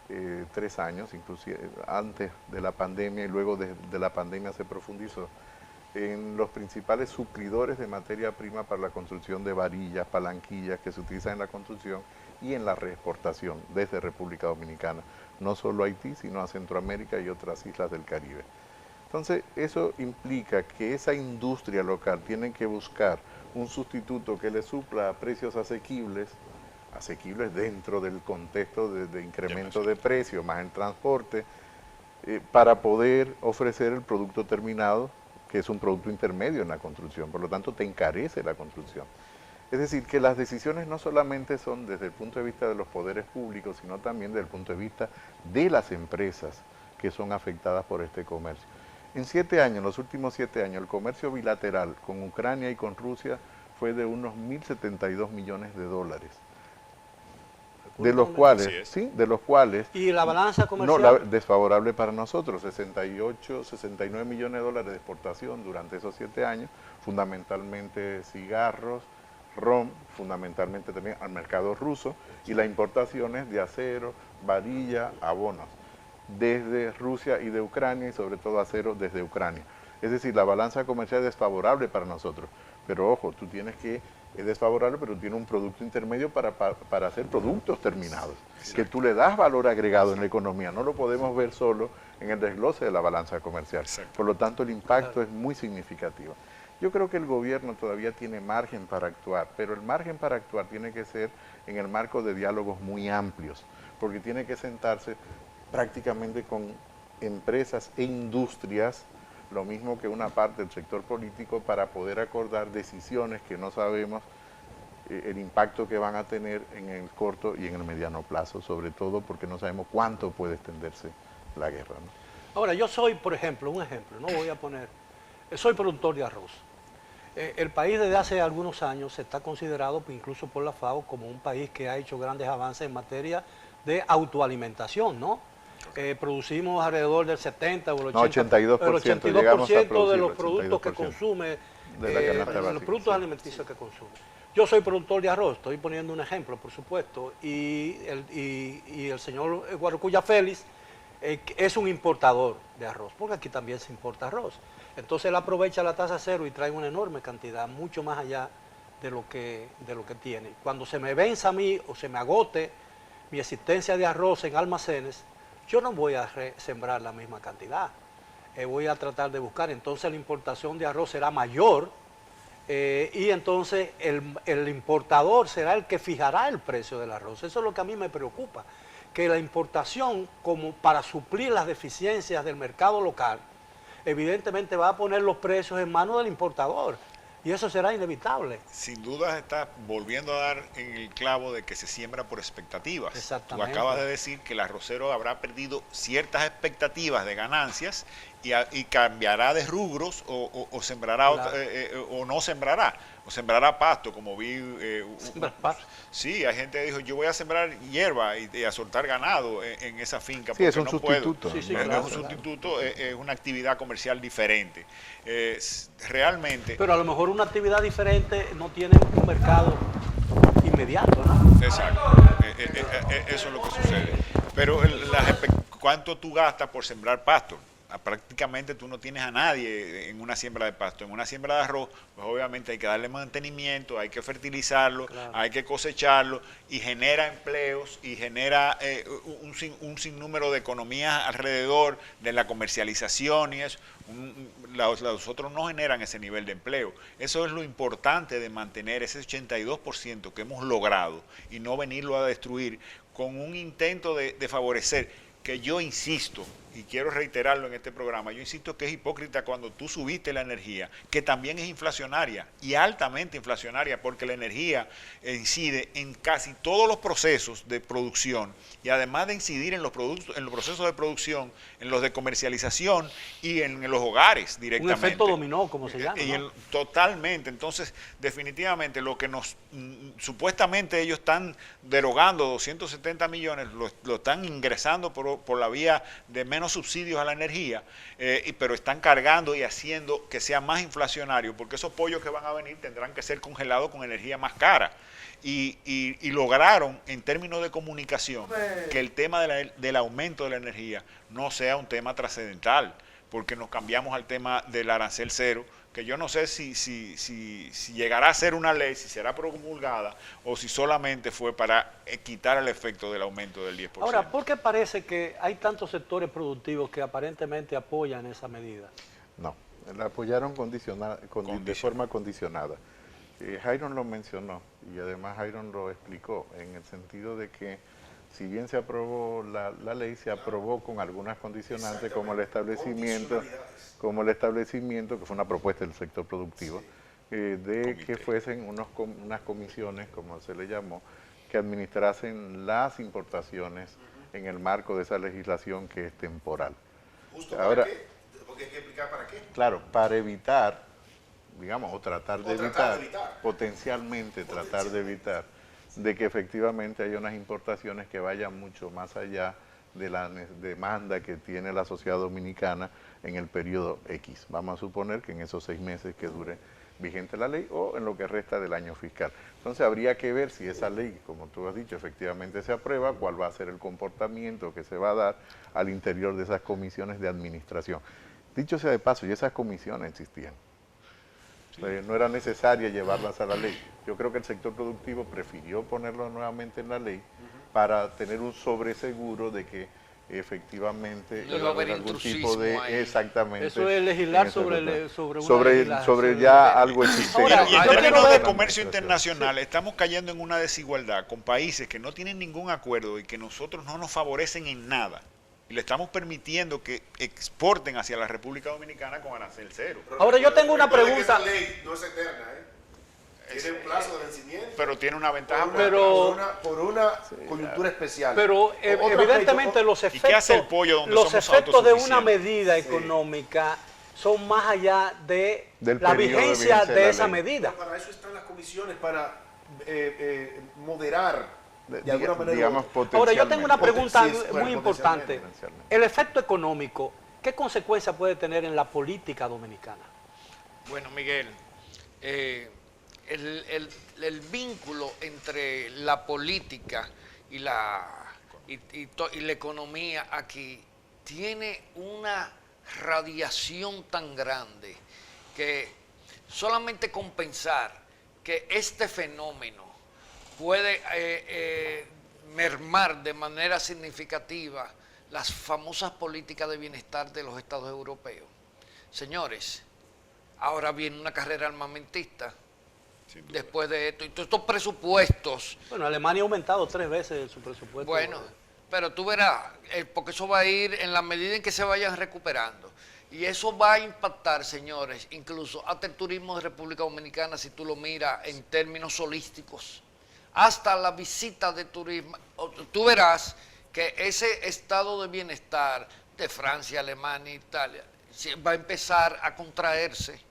[SPEAKER 2] 3 años, inclusive antes de la pandemia y luego de la pandemia se profundizó, en los principales suplidores de materia prima para la construcción de varillas, palanquillas que se utilizan en la construcción y en la reexportación desde República Dominicana, no solo a Haití, sino a Centroamérica y otras islas del Caribe. Entonces, eso implica que esa industria local tiene que buscar un sustituto que le supla a precios asequibles dentro del contexto de incremento de precios, más el transporte, para poder ofrecer el producto terminado, que es un producto intermedio en la construcción, por lo tanto te encarece la construcción. Es decir, que las decisiones no solamente son desde el punto de vista de los poderes públicos, sino también desde el punto de vista de las empresas que son afectadas por este comercio. En 7 años, los últimos 7 años, el comercio bilateral con Ucrania y con Rusia fue de unos 1.072 millones de dólares. De los cuales,
[SPEAKER 1] ¿Y la balanza comercial?
[SPEAKER 2] no, desfavorable para nosotros, 69 millones de dólares de exportación durante esos 7 años, fundamentalmente cigarros, ron, fundamentalmente también al mercado ruso, y las importaciones de acero, varilla, abonos, desde Rusia y de Ucrania, y sobre todo acero desde Ucrania. Es decir, la balanza comercial es desfavorable para nosotros, pero ojo, es desfavorable, pero tiene un producto intermedio para hacer productos terminados, que tú le das valor agregado en la economía, no lo podemos ver solo en el desglose de la balanza comercial. Por lo tanto, el impacto es muy significativo. Yo creo que el gobierno todavía tiene margen para actuar, pero el margen para actuar tiene que ser en el marco de diálogos muy amplios, porque tiene que sentarse prácticamente con empresas e industrias, lo mismo que una parte del sector político, para poder acordar decisiones que no sabemos el impacto que van a tener en el corto y en el mediano plazo, sobre todo porque no sabemos cuánto puede extenderse la guerra, ¿no?
[SPEAKER 1] Ahora, yo soy, por ejemplo, soy productor de arroz. El país desde hace algunos años se está considerado, incluso por la FAO, como un país que ha hecho grandes avances en materia de autoalimentación, ¿no? Producimos alrededor del 70 o el
[SPEAKER 2] 82%
[SPEAKER 1] de los productos que consume,
[SPEAKER 2] de la canasta
[SPEAKER 1] los
[SPEAKER 2] básica,
[SPEAKER 1] productos
[SPEAKER 2] sí.
[SPEAKER 1] alimenticios que consume. Yo soy productor de arroz, estoy poniendo un ejemplo, por supuesto, y el señor Guarocuya Félix es un importador de arroz, porque aquí también se importa arroz. Entonces él aprovecha la tasa cero y trae una enorme cantidad, mucho más allá de lo que tiene. Cuando se me venza a mí o se me agote mi existencia de arroz en almacenes, yo no voy a sembrar la misma cantidad. Voy a tratar de buscar, entonces la importación de arroz será mayor y entonces el importador será el que fijará el precio del arroz. Eso es lo que a mí me preocupa, que la importación, como para suplir las deficiencias del mercado local, evidentemente va a poner los precios en manos del importador. Y eso será inevitable.
[SPEAKER 3] Sin duda estás volviendo a dar en el clavo de que se siembra por expectativas.
[SPEAKER 1] Exactamente.
[SPEAKER 3] Tú acabas de decir que el arrocero habrá perdido ciertas expectativas de ganancias y cambiará de rubros o sembrará
[SPEAKER 1] Claro.
[SPEAKER 3] o no sembrará. O sembrará pasto, como vi.
[SPEAKER 1] Sembrar pasto.
[SPEAKER 3] Sí, hay gente que dijo, yo voy a sembrar hierba y a soltar ganado en esa finca.
[SPEAKER 2] Sí, es
[SPEAKER 3] porque
[SPEAKER 2] un
[SPEAKER 3] no puedo.
[SPEAKER 2] sustituto.
[SPEAKER 1] Sí, sí,
[SPEAKER 3] Es
[SPEAKER 1] claro,
[SPEAKER 3] un
[SPEAKER 1] claro.
[SPEAKER 3] sustituto, es una actividad comercial diferente. Realmente...
[SPEAKER 1] Pero a lo mejor una actividad diferente no tiene un mercado inmediato, ¿no?
[SPEAKER 3] Exacto, eso es lo que sucede. Pero ¿cuánto tú gastas por sembrar pasto? Prácticamente tú no tienes a nadie en una siembra de pasto. En una siembra de arroz, pues obviamente hay que darle mantenimiento, hay que fertilizarlo,
[SPEAKER 1] Claro.
[SPEAKER 3] hay que cosecharlo y genera empleos y genera un sinnúmero de economías alrededor de la comercialización y eso. Los otros no generan ese nivel de empleo. Eso es lo importante de mantener ese 82% que hemos logrado y no venirlo a destruir con un intento de favorecer, que yo insisto, y quiero reiterarlo en este programa, yo insisto que es hipócrita cuando tú subiste la energía, que también es inflacionaria y altamente inflacionaria, porque la energía incide en casi todos los procesos de producción y además de incidir en los productos, en los procesos de producción, en los de comercialización y en los hogares
[SPEAKER 1] Un
[SPEAKER 3] directamente.
[SPEAKER 1] efecto dominó, como se llama. ¿No?
[SPEAKER 3] Totalmente. Entonces, definitivamente, lo que supuestamente ellos están derogando 270 millones, lo están ingresando por la vía de menos subsidios a la energía, pero están cargando y haciendo que sea más inflacionario, porque esos pollos que van a venir tendrán que ser congelados con energía más cara. Y lograron, en términos de comunicación, que el tema del aumento de la energía no sea un tema trascendental, porque nos cambiamos al tema del arancel cero, que yo no sé si llegará a ser una ley, si será promulgada, o si solamente fue para quitar el efecto del aumento del 10%.
[SPEAKER 1] Ahora, ¿por qué parece que hay tantos sectores productivos que aparentemente apoyan esa medida?
[SPEAKER 2] No, la apoyaron de forma condicionada. Jairon lo mencionó y además Jairon lo explicó en el sentido de que si bien se aprobó la ley, se aprobó con algunas condicionantes como el establecimiento, que fue una propuesta del sector productivo, de que fuesen unas comisiones, como se le llamó, que administrasen las importaciones en el marco de esa legislación que es temporal.
[SPEAKER 4] ¿Justo para
[SPEAKER 2] Ahora,
[SPEAKER 4] qué? Porque hay que explicar para qué.
[SPEAKER 2] claro, para evitar, digamos, o tratar de evitar,
[SPEAKER 4] evitar.
[SPEAKER 2] potencialmente tratar de evitar, de que efectivamente haya unas importaciones que vayan mucho más allá de la demanda que tiene la sociedad dominicana en el periodo X. Vamos a suponer que en esos 6 meses que dure vigente la ley o en lo que resta del año fiscal. Entonces habría que ver si esa ley, como tú has dicho, efectivamente se aprueba, cuál va a ser el comportamiento que se va a dar al interior de esas comisiones de administración. Dicho sea de paso, y esas comisiones existían. No era necesaria llevarlas a la ley. Yo creo que el sector productivo prefirió ponerlo nuevamente en la ley para tener un sobreseguro de que efectivamente
[SPEAKER 5] No iba a haber
[SPEAKER 2] algún tipo
[SPEAKER 5] intrusismo
[SPEAKER 2] de
[SPEAKER 5] ahí.
[SPEAKER 2] exactamente
[SPEAKER 1] Eso es legislar
[SPEAKER 2] en ese
[SPEAKER 1] sobre
[SPEAKER 2] sector.
[SPEAKER 1] una legislación.
[SPEAKER 2] sobre ya algo existente.
[SPEAKER 1] Ahora,
[SPEAKER 3] Y en
[SPEAKER 1] yo quiero
[SPEAKER 3] términos de
[SPEAKER 1] ver-
[SPEAKER 3] comercio internacional, estamos cayendo en una desigualdad con países que no tienen ningún acuerdo y que nosotros no nos favorecen en nada. Y le estamos permitiendo que exporten hacia la República Dominicana con arancel cero.
[SPEAKER 1] Ahora yo tengo una
[SPEAKER 4] Recuerden que
[SPEAKER 1] pregunta.
[SPEAKER 4] esa ley no es eterna, tiene un plazo de vencimiento.
[SPEAKER 3] Pero tiene una ventaja.
[SPEAKER 1] Pero-
[SPEAKER 4] por una coyuntura especial.
[SPEAKER 1] Pero
[SPEAKER 4] Otro
[SPEAKER 1] evidentemente
[SPEAKER 4] aspecto-
[SPEAKER 1] los
[SPEAKER 3] ¿Y qué hace el
[SPEAKER 1] efectos,
[SPEAKER 3] pollo donde
[SPEAKER 1] los
[SPEAKER 3] somos
[SPEAKER 1] efectos de una
[SPEAKER 3] autosuficientes?
[SPEAKER 1] medida
[SPEAKER 4] Sí.
[SPEAKER 1] económica son más allá de
[SPEAKER 2] Del
[SPEAKER 1] la
[SPEAKER 2] periodo de
[SPEAKER 1] vigencia
[SPEAKER 2] vigencia
[SPEAKER 1] de
[SPEAKER 2] la
[SPEAKER 1] esa
[SPEAKER 2] ley.
[SPEAKER 1] medida.
[SPEAKER 4] Para eso están las comisiones, para moderar de
[SPEAKER 2] Diga-
[SPEAKER 4] alguna manera.
[SPEAKER 2] digamos,
[SPEAKER 1] Ahora yo tengo una
[SPEAKER 2] potencialmente.
[SPEAKER 1] pregunta
[SPEAKER 4] Sí, bueno,
[SPEAKER 1] muy importante.
[SPEAKER 2] potencialmente.
[SPEAKER 1] El efecto económico, ¿qué consecuencia puede tener en la política dominicana?
[SPEAKER 5] Bueno, Miguel, el vínculo entre la política y la economía aquí tiene una radiación tan grande que solamente con pensar que este fenómeno puede mermar de manera significativa las famosas políticas de bienestar de los estados europeos. Señores, ahora viene una carrera armamentista después de esto. Y todos estos presupuestos,
[SPEAKER 1] Bueno, Alemania ha aumentado 3 veces su presupuesto.
[SPEAKER 5] bueno, pero tú verás, porque eso va a ir en la medida en que se vayan recuperando. Y eso va a impactar, señores, incluso hasta el turismo de República Dominicana, si tú lo miras en términos holísticos, hasta la visita de turismo. Tú verás que ese estado de bienestar de Francia, Alemania, Italia, va a empezar a contraerse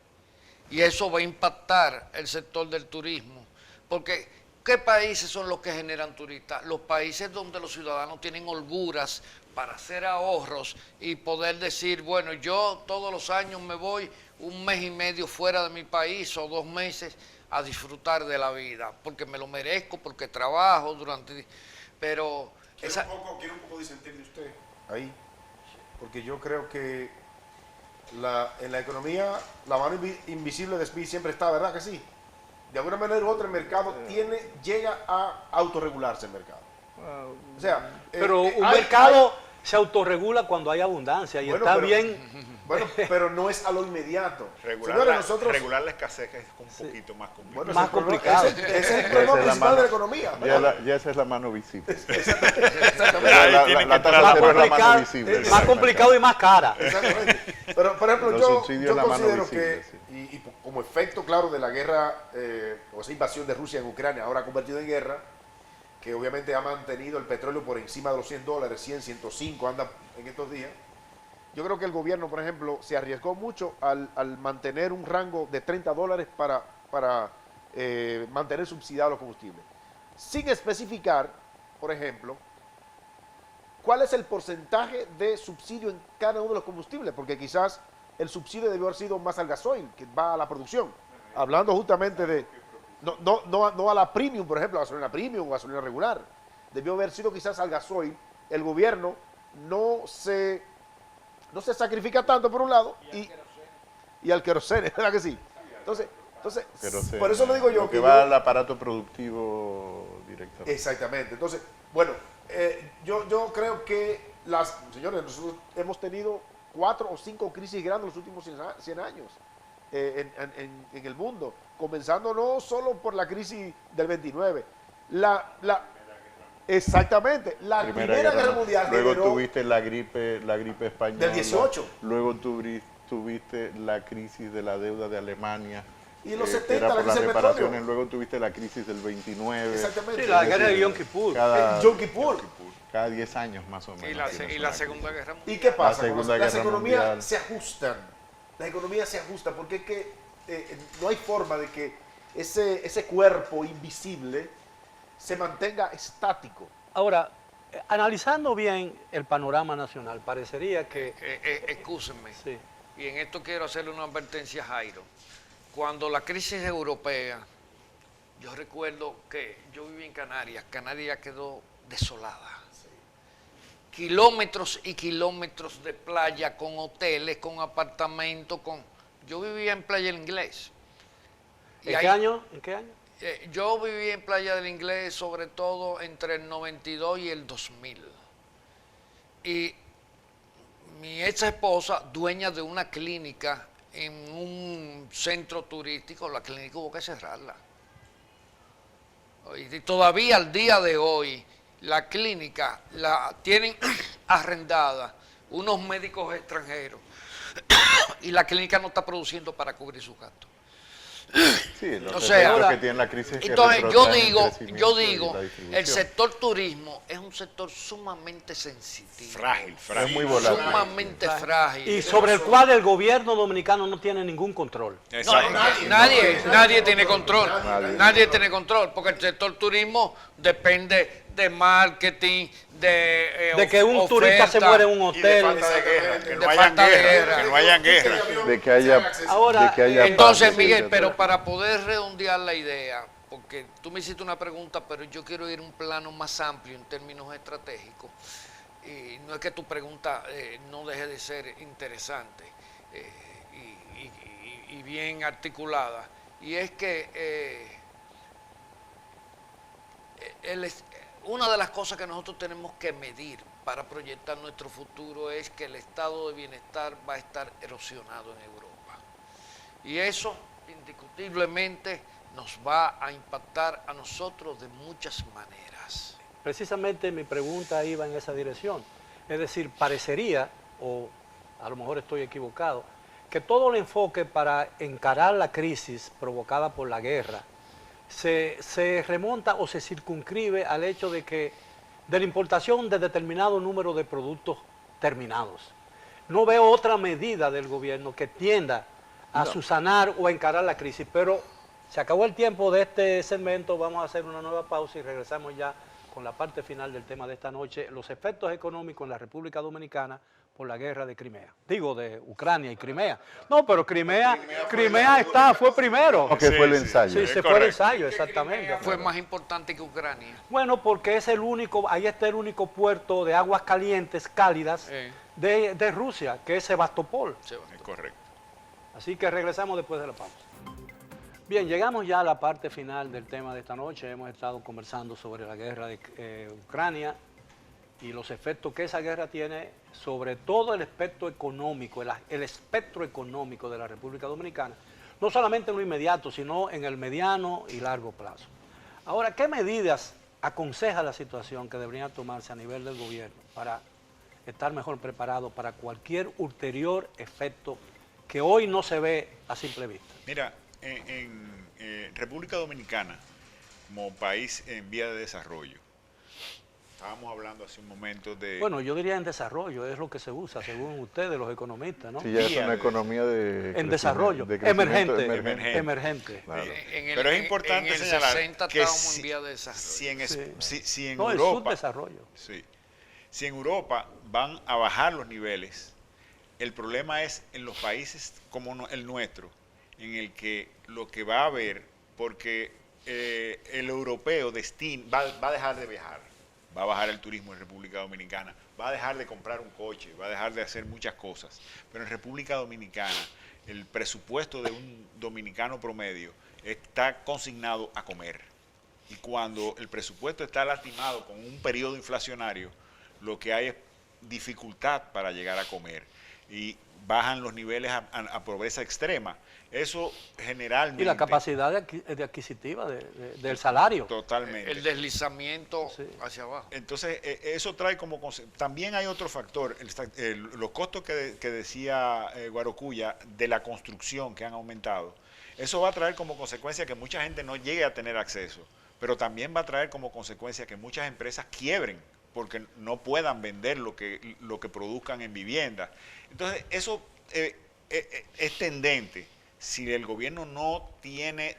[SPEAKER 5] y eso va a impactar el sector del turismo. Porque, ¿qué países son los que generan turistas? Los países donde los ciudadanos tienen holguras para hacer ahorros y poder decir, bueno, yo todos los años me voy un mes y medio fuera de mi país o 2 meses a disfrutar de la vida, porque me lo merezco, porque trabajo durante... Pero...
[SPEAKER 4] Quiero un poco disentir de usted ahí, porque yo creo que en la economía la mano invisible de SPI siempre está, ¿verdad que sí? De alguna manera u otra el mercado llega a autorregularse el mercado. O sea,
[SPEAKER 1] pero un mercado se autorregula cuando hay abundancia y está bien.
[SPEAKER 4] Bueno, pero no es a lo inmediato.
[SPEAKER 3] Regular la escasez es un poquito más complicado.
[SPEAKER 4] Bueno,
[SPEAKER 1] más complicado.
[SPEAKER 4] Ese es el problema principal de la economía.
[SPEAKER 2] Ya esa es la mano visible.
[SPEAKER 4] Exactamente.
[SPEAKER 2] La tasa cero es la mano visible.
[SPEAKER 1] Más complicado y más cara.
[SPEAKER 4] Exactamente. Pero, por ejemplo,
[SPEAKER 2] Los
[SPEAKER 4] yo
[SPEAKER 2] subsidios la mano
[SPEAKER 4] considero
[SPEAKER 2] visible,
[SPEAKER 4] que, y como efecto, claro, de la guerra, o esa invasión de Rusia en Ucrania, ahora convertida en guerra, que obviamente ha mantenido el petróleo por encima de los $100, 100, 105, anda en estos días. Yo creo que el gobierno, por ejemplo, se arriesgó mucho al mantener un rango de $30 para mantener subsidiados los combustibles. Sin especificar, por ejemplo, cuál es el porcentaje de subsidio en cada uno de los combustibles, porque quizás el subsidio debió haber sido más al gasoil, que va a la producción. Hablando justamente de... No a la premium, por ejemplo, a gasolina premium o gasolina regular. Debió haber sido quizás al gasoil. El gobierno no se sacrifica tanto por un lado y al querosene, ¿verdad que sí? Entonces por eso lo digo yo.
[SPEAKER 2] Lo que va al aparato productivo directamente.
[SPEAKER 4] Exactamente. Entonces, bueno, yo creo que señores, nosotros hemos tenido 4 o 5 crisis grandes en los últimos 100 años en el mundo, comenzando no solo por la crisis del 29, exactamente, la Primera Guerra Mundial.
[SPEAKER 2] Luego tuviste la gripe española.
[SPEAKER 4] Del 18.
[SPEAKER 2] Luego tuviste la crisis de la deuda de Alemania.
[SPEAKER 4] Y en los 70
[SPEAKER 2] era
[SPEAKER 4] la
[SPEAKER 2] por las
[SPEAKER 4] crisis del
[SPEAKER 2] reparaciones.
[SPEAKER 4] petróleo.
[SPEAKER 2] Luego tuviste la crisis del 29.
[SPEAKER 4] Exactamente.
[SPEAKER 1] Sí, la guerra de Yom Kippur.
[SPEAKER 4] Yom Kippur.
[SPEAKER 2] Cada 10 años más o menos.
[SPEAKER 5] Y la Segunda Guerra Mundial.
[SPEAKER 4] ¿Y qué pasa?
[SPEAKER 2] Segunda
[SPEAKER 4] Las
[SPEAKER 2] Guerra
[SPEAKER 4] economías
[SPEAKER 2] Mundial.
[SPEAKER 4] se ajustan. Las economías se ajustan porque es que no hay forma de que ese cuerpo invisible se mantenga estático.
[SPEAKER 1] Ahora, analizando bien el panorama nacional, parecería que...
[SPEAKER 5] Excúsenme.
[SPEAKER 1] Sí.
[SPEAKER 5] Y en esto quiero hacerle una advertencia a Jairo. Cuando la crisis europea, yo recuerdo que yo viví en Canarias, Canarias quedó desolada. Kilómetros y kilómetros de playa, con hoteles, con apartamentos, Yo vivía en Playa del Inglés.
[SPEAKER 1] ¿En qué año?
[SPEAKER 5] Yo viví en Playa del Inglés sobre todo entre el 92 y el 2000. Y mi ex esposa, dueña de una clínica en un centro turístico, la clínica hubo que cerrarla. Y todavía al día de hoy, la clínica la tienen arrendada unos médicos extranjeros y la clínica no está produciendo para cubrir sus gastos.
[SPEAKER 2] Sí,
[SPEAKER 5] O sea,
[SPEAKER 2] que tiene la crisis que
[SPEAKER 5] entonces
[SPEAKER 2] retrotraen
[SPEAKER 5] yo
[SPEAKER 2] el crecimiento
[SPEAKER 5] digo,
[SPEAKER 2] y la distribución.
[SPEAKER 5] el sector turismo es un sector sumamente sensitivo.
[SPEAKER 3] Frágil.
[SPEAKER 2] Es muy volátil.
[SPEAKER 5] Sumamente frágil.
[SPEAKER 1] Y sobre el cual el gobierno dominicano no tiene ningún control.
[SPEAKER 5] No, nadie tiene control. Nadie tiene control, porque el sector turismo depende de marketing,
[SPEAKER 1] De que un turista se muere en un
[SPEAKER 3] Y de
[SPEAKER 1] hotel.
[SPEAKER 3] falta de guerra, que
[SPEAKER 5] De
[SPEAKER 3] no hayan
[SPEAKER 5] falta de
[SPEAKER 3] guerra,
[SPEAKER 5] guerra.
[SPEAKER 3] que no hayan guerra.
[SPEAKER 2] De que haya,
[SPEAKER 1] Ahora,
[SPEAKER 2] de que haya
[SPEAKER 5] Entonces,
[SPEAKER 2] paz,
[SPEAKER 5] Miguel,
[SPEAKER 2] etcétera.
[SPEAKER 5] pero para poder redondear la idea, porque tú me hiciste una pregunta, pero yo quiero ir a un plano más amplio en términos estratégicos. Y no es que tu pregunta no deje de ser interesante y bien articulada. Y es que una de las cosas que nosotros tenemos que medir para proyectar nuestro futuro es que el estado de bienestar va a estar erosionado en Europa. Y eso indiscutiblemente nos va a impactar a nosotros de muchas maneras.
[SPEAKER 1] Precisamente mi pregunta iba en esa dirección. Es decir, parecería, o a lo mejor estoy equivocado, que todo el enfoque para encarar la crisis provocada por la guerra se remonta o se circunscribe al hecho de la importación de determinado número de productos terminados. No veo otra medida del gobierno que tienda a subsanar o a encarar la crisis, pero se acabó el tiempo de este segmento, vamos a hacer una nueva pausa y regresamos ya con la parte final del tema de esta noche, los efectos económicos en la República Dominicana por la guerra de Crimea. Digo, de Ucrania y Crimea. No, pero Crimea fue primero.
[SPEAKER 2] Porque fue el ensayo.
[SPEAKER 1] Sí, se fue el ensayo, exactamente.
[SPEAKER 5] Fue más importante que Ucrania.
[SPEAKER 1] Bueno, porque es el único, ahí está el único puerto de aguas calientes, cálidas, de Rusia, que es Sebastopol.
[SPEAKER 3] Es correcto.
[SPEAKER 1] Así que regresamos después de la pausa. Bien, llegamos ya a la parte final del tema de esta noche. Hemos estado conversando sobre la guerra de Ucrania y los efectos que esa guerra tiene sobre todo el espectro económico, el espectro económico de la República Dominicana, no solamente en lo inmediato, sino en el mediano y largo plazo. Ahora, ¿qué medidas aconseja la situación que deberían tomarse a nivel del gobierno para estar mejor preparado para cualquier ulterior efecto que hoy no se ve a simple vista?
[SPEAKER 3] Mira, en República Dominicana, como país en vía de desarrollo, estábamos hablando hace un momento de...
[SPEAKER 1] Bueno, yo diría en desarrollo, es lo que se usa, según ustedes, los economistas, ¿no?
[SPEAKER 2] Sí, ya es una economía
[SPEAKER 1] en desarrollo, emergente.
[SPEAKER 2] Claro.
[SPEAKER 3] Pero es importante señalar
[SPEAKER 5] en el 60
[SPEAKER 3] que
[SPEAKER 5] estábamos en vía de desarrollo.
[SPEAKER 3] si en
[SPEAKER 1] No,
[SPEAKER 3] Europa...
[SPEAKER 1] el subdesarrollo.
[SPEAKER 3] Sí. Si en Europa van a bajar los niveles, el problema es en los países como el nuestro, en el que lo que va a haber, porque el europeo va a dejar de viajar, va a bajar el turismo en República Dominicana, va a dejar de comprar un coche, va a dejar de hacer muchas cosas. Pero en República Dominicana, el presupuesto de un dominicano promedio está consignado a comer. Y cuando el presupuesto está lastimado con un periodo inflacionario, lo que hay es dificultad para llegar a comer. Y bajan los niveles a pobreza extrema. Eso generalmente...
[SPEAKER 1] Y la capacidad de adquisitiva del salario.
[SPEAKER 3] Totalmente.
[SPEAKER 5] El deslizamiento hacia abajo.
[SPEAKER 3] Entonces, eso trae como... También hay otro factor, los costos que decía Guarocuya de la construcción que han aumentado. Eso va a traer como consecuencia que mucha gente no llegue a tener acceso, pero también va a traer como consecuencia que muchas empresas quiebren porque no puedan vender lo que produzcan en vivienda. Entonces, eso es tendente. Si el gobierno no tiende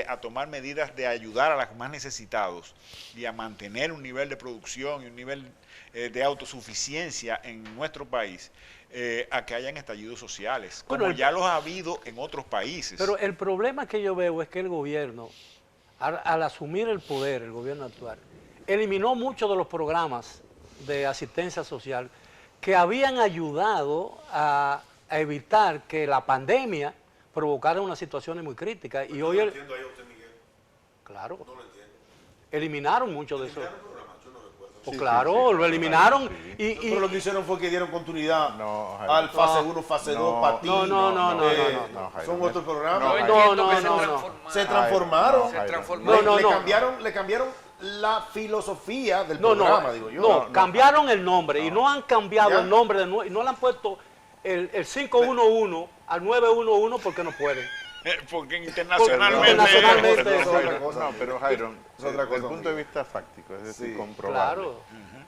[SPEAKER 3] a tomar medidas de ayudar a los más necesitados y a mantener un nivel de producción y un nivel de autosuficiencia en nuestro país, a que hayan estallidos sociales, como ya los ha habido en otros países.
[SPEAKER 1] Pero el problema que yo veo es que el gobierno, al asumir el poder, el gobierno actual, eliminó muchos de los programas de asistencia social que habían ayudado a evitar que la pandemia provocara unas situaciones muy críticas. Y hoy...
[SPEAKER 4] No entiendo ahí a usted, Miguel.
[SPEAKER 1] Claro.
[SPEAKER 4] No lo entiendo.
[SPEAKER 1] Eliminaron mucho de eso.
[SPEAKER 4] ¿Eliminaron programas? Yo no recuerdo.
[SPEAKER 1] Pues claro, lo eliminaron.
[SPEAKER 4] Pero lo que hicieron fue que dieron continuidad
[SPEAKER 2] No,
[SPEAKER 4] al fase 1, fase 2, patín.
[SPEAKER 1] No,
[SPEAKER 4] son otros programas. Se transformaron. Le cambiaron la filosofía del programa, digo yo.
[SPEAKER 1] Cambiaron el nombre y no han cambiado el nombre y no le han puesto el 511 al 911 porque no pueden.
[SPEAKER 3] Porque internacionalmente...
[SPEAKER 2] No, pero Jairo, desde el punto de vista fáctico, es decir, comprobable.
[SPEAKER 1] Claro.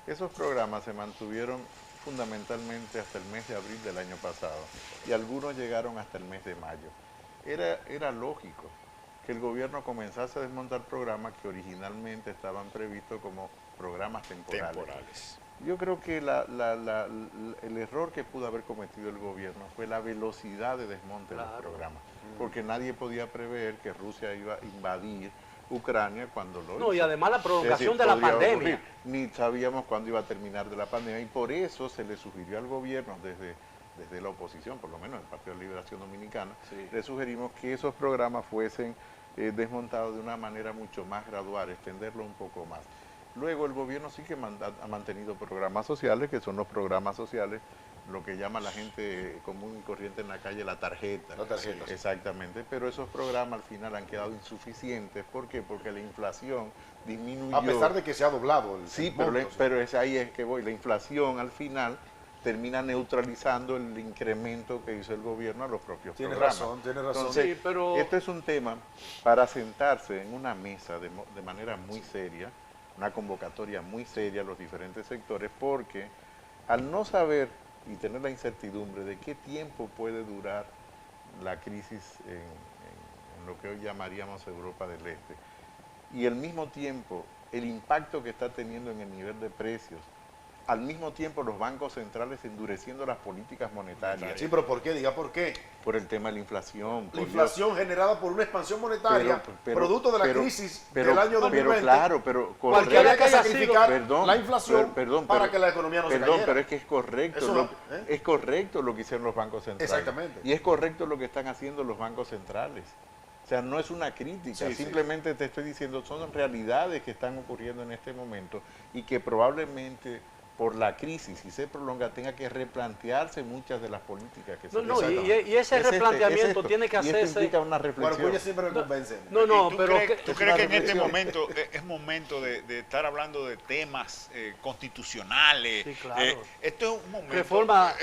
[SPEAKER 2] Esos programas se mantuvieron fundamentalmente hasta el mes de abril del año pasado y algunos llegaron hasta el mes de mayo. Era lógico que el gobierno comenzase a desmontar programas que originalmente estaban previstos como programas temporales. Yo creo que el error que pudo haber cometido el gobierno fue la velocidad de desmonte de los programas, porque nadie podía prever que Rusia iba a invadir Ucrania cuando lo hizo.
[SPEAKER 1] Y además la prolongación de la pandemia.
[SPEAKER 2] Ni sabíamos cuándo iba a terminar de la pandemia y por eso se le sugirió al gobierno desde la oposición, por lo menos el Partido de Liberación Dominicana, le sugerimos que esos programas fuesen desmontados de una manera mucho más gradual, extenderlo un poco más. Luego el gobierno sí que ha mantenido programas sociales, que son los programas sociales, lo que llama la gente común y corriente en la calle la tarjeta.
[SPEAKER 4] La tarjeta.
[SPEAKER 2] Sí. Exactamente, pero esos programas al final han quedado insuficientes. ¿Por qué? Porque la inflación disminuyó.
[SPEAKER 4] A pesar de que se ha doblado el
[SPEAKER 2] Sí,
[SPEAKER 4] monto,
[SPEAKER 2] pero ahí es que voy. La inflación al final termina neutralizando el incremento que hizo el gobierno a los propios
[SPEAKER 4] Tiene
[SPEAKER 2] programas.
[SPEAKER 4] razón, tiene razón.
[SPEAKER 2] Entonces,
[SPEAKER 1] Sí, pero-
[SPEAKER 2] esto es un tema para sentarse en una mesa de manera muy seria, una convocatoria muy seria a los diferentes sectores, porque al no saber y tener la incertidumbre de qué tiempo puede durar la crisis en lo que hoy llamaríamos Europa del Este, y al mismo tiempo el impacto que está teniendo en el nivel de precios, al mismo tiempo los bancos centrales endureciendo las políticas monetarias
[SPEAKER 4] Sí, pero ¿por qué? Diga por qué.
[SPEAKER 2] por el tema de la inflación.
[SPEAKER 4] La
[SPEAKER 2] por
[SPEAKER 4] inflación generada por una expansión monetaria, producto de la crisis del año 2020.
[SPEAKER 2] Pero claro, pero
[SPEAKER 4] Porque había que
[SPEAKER 1] haya
[SPEAKER 4] sacrificar
[SPEAKER 2] Perdón,
[SPEAKER 4] la inflación para
[SPEAKER 2] pero-
[SPEAKER 4] que la economía no se
[SPEAKER 2] Perdón,
[SPEAKER 4] cayera.
[SPEAKER 2] pero es que es correcto,
[SPEAKER 4] Eso
[SPEAKER 2] es correcto lo que hicieron los bancos centrales.
[SPEAKER 4] Exactamente.
[SPEAKER 2] Y es correcto lo que están haciendo los bancos centrales. O sea, no es una crítica,
[SPEAKER 4] Sí, sí.
[SPEAKER 2] simplemente te estoy diciendo, son realidades que están ocurriendo en este momento y que probablemente por la crisis, si se prolonga, tenga que replantearse muchas de las políticas que se
[SPEAKER 1] No, no,
[SPEAKER 2] realizan.
[SPEAKER 1] y ese
[SPEAKER 2] Es este,
[SPEAKER 1] replanteamiento
[SPEAKER 2] es esto.
[SPEAKER 1] tiene que
[SPEAKER 2] Y esto
[SPEAKER 1] hacerse.
[SPEAKER 2] implica una
[SPEAKER 4] Bueno,
[SPEAKER 2] reflexión.
[SPEAKER 4] Cuña siempre me convence.
[SPEAKER 1] No, no,
[SPEAKER 3] ¿Y tú
[SPEAKER 1] pero
[SPEAKER 3] crees, tú
[SPEAKER 2] es
[SPEAKER 3] crees
[SPEAKER 2] una
[SPEAKER 3] que en este
[SPEAKER 2] reflexión.
[SPEAKER 3] momento es momento de estar hablando de temas constitucionales?
[SPEAKER 1] Sí, claro.
[SPEAKER 3] Esto es un momento...
[SPEAKER 1] reforma,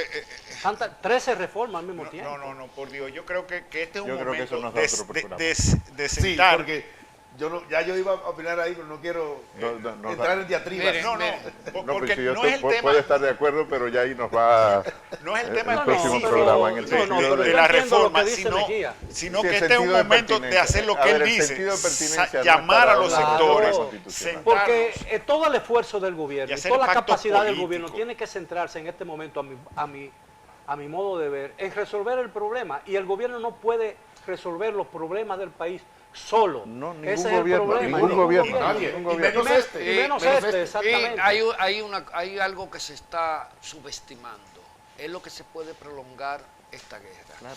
[SPEAKER 1] 13 reformas al mismo tiempo.
[SPEAKER 3] No, por Dios, yo creo que este es un
[SPEAKER 2] Yo creo que
[SPEAKER 3] momento
[SPEAKER 2] eso nos da otro programa.
[SPEAKER 3] de
[SPEAKER 4] Sí,
[SPEAKER 3] sentar...
[SPEAKER 4] porque ya yo iba a opinar ahí, pero no quiero
[SPEAKER 2] No,
[SPEAKER 4] entrar en diatribas.
[SPEAKER 5] Mire,
[SPEAKER 3] No,
[SPEAKER 2] No,
[SPEAKER 3] porque
[SPEAKER 2] porque yo
[SPEAKER 3] no es el tema...
[SPEAKER 2] puedo estar de acuerdo, pero ya ahí nos va
[SPEAKER 3] No es el tema
[SPEAKER 2] el próximo
[SPEAKER 3] específico
[SPEAKER 2] programa en el
[SPEAKER 1] no,
[SPEAKER 2] sentido
[SPEAKER 1] pero
[SPEAKER 3] de
[SPEAKER 1] yo
[SPEAKER 3] la
[SPEAKER 1] entiendo lo
[SPEAKER 3] reforma,
[SPEAKER 1] que dice Mejía.
[SPEAKER 3] sino
[SPEAKER 2] Sí,
[SPEAKER 3] que
[SPEAKER 2] el
[SPEAKER 3] este es un
[SPEAKER 2] sentido de
[SPEAKER 3] momento de
[SPEAKER 2] pertinencia.
[SPEAKER 3] hacer lo
[SPEAKER 2] A
[SPEAKER 3] que
[SPEAKER 2] ver,
[SPEAKER 3] él
[SPEAKER 2] el
[SPEAKER 3] dice,
[SPEAKER 2] sentido de pertinencia no
[SPEAKER 3] llamar
[SPEAKER 2] está
[SPEAKER 3] a los
[SPEAKER 2] dado
[SPEAKER 1] en la
[SPEAKER 3] sectores,
[SPEAKER 2] Constitución.
[SPEAKER 1] Porque
[SPEAKER 3] sentarnos.
[SPEAKER 1] todo el esfuerzo del gobierno
[SPEAKER 3] Y
[SPEAKER 1] y
[SPEAKER 3] hacer
[SPEAKER 1] toda la
[SPEAKER 3] pactos
[SPEAKER 1] capacidad del
[SPEAKER 3] políticos.
[SPEAKER 1] gobierno tiene que centrarse en este momento, a mi modo de ver, en resolver el problema. Y el gobierno no puede resolver los problemas del país solo.
[SPEAKER 2] No, ningún
[SPEAKER 1] Ese es el
[SPEAKER 2] gobierno,
[SPEAKER 1] problema.
[SPEAKER 2] ningún gobierno.
[SPEAKER 4] Nadie,
[SPEAKER 2] ningún
[SPEAKER 4] y
[SPEAKER 2] gobierno.
[SPEAKER 4] menos este.
[SPEAKER 1] Y menos
[SPEAKER 4] menos
[SPEAKER 1] este,
[SPEAKER 4] este.
[SPEAKER 1] exactamente.
[SPEAKER 5] Y hay algo que se está subestimando. Es lo que se puede prolongar esta guerra.
[SPEAKER 2] Claro.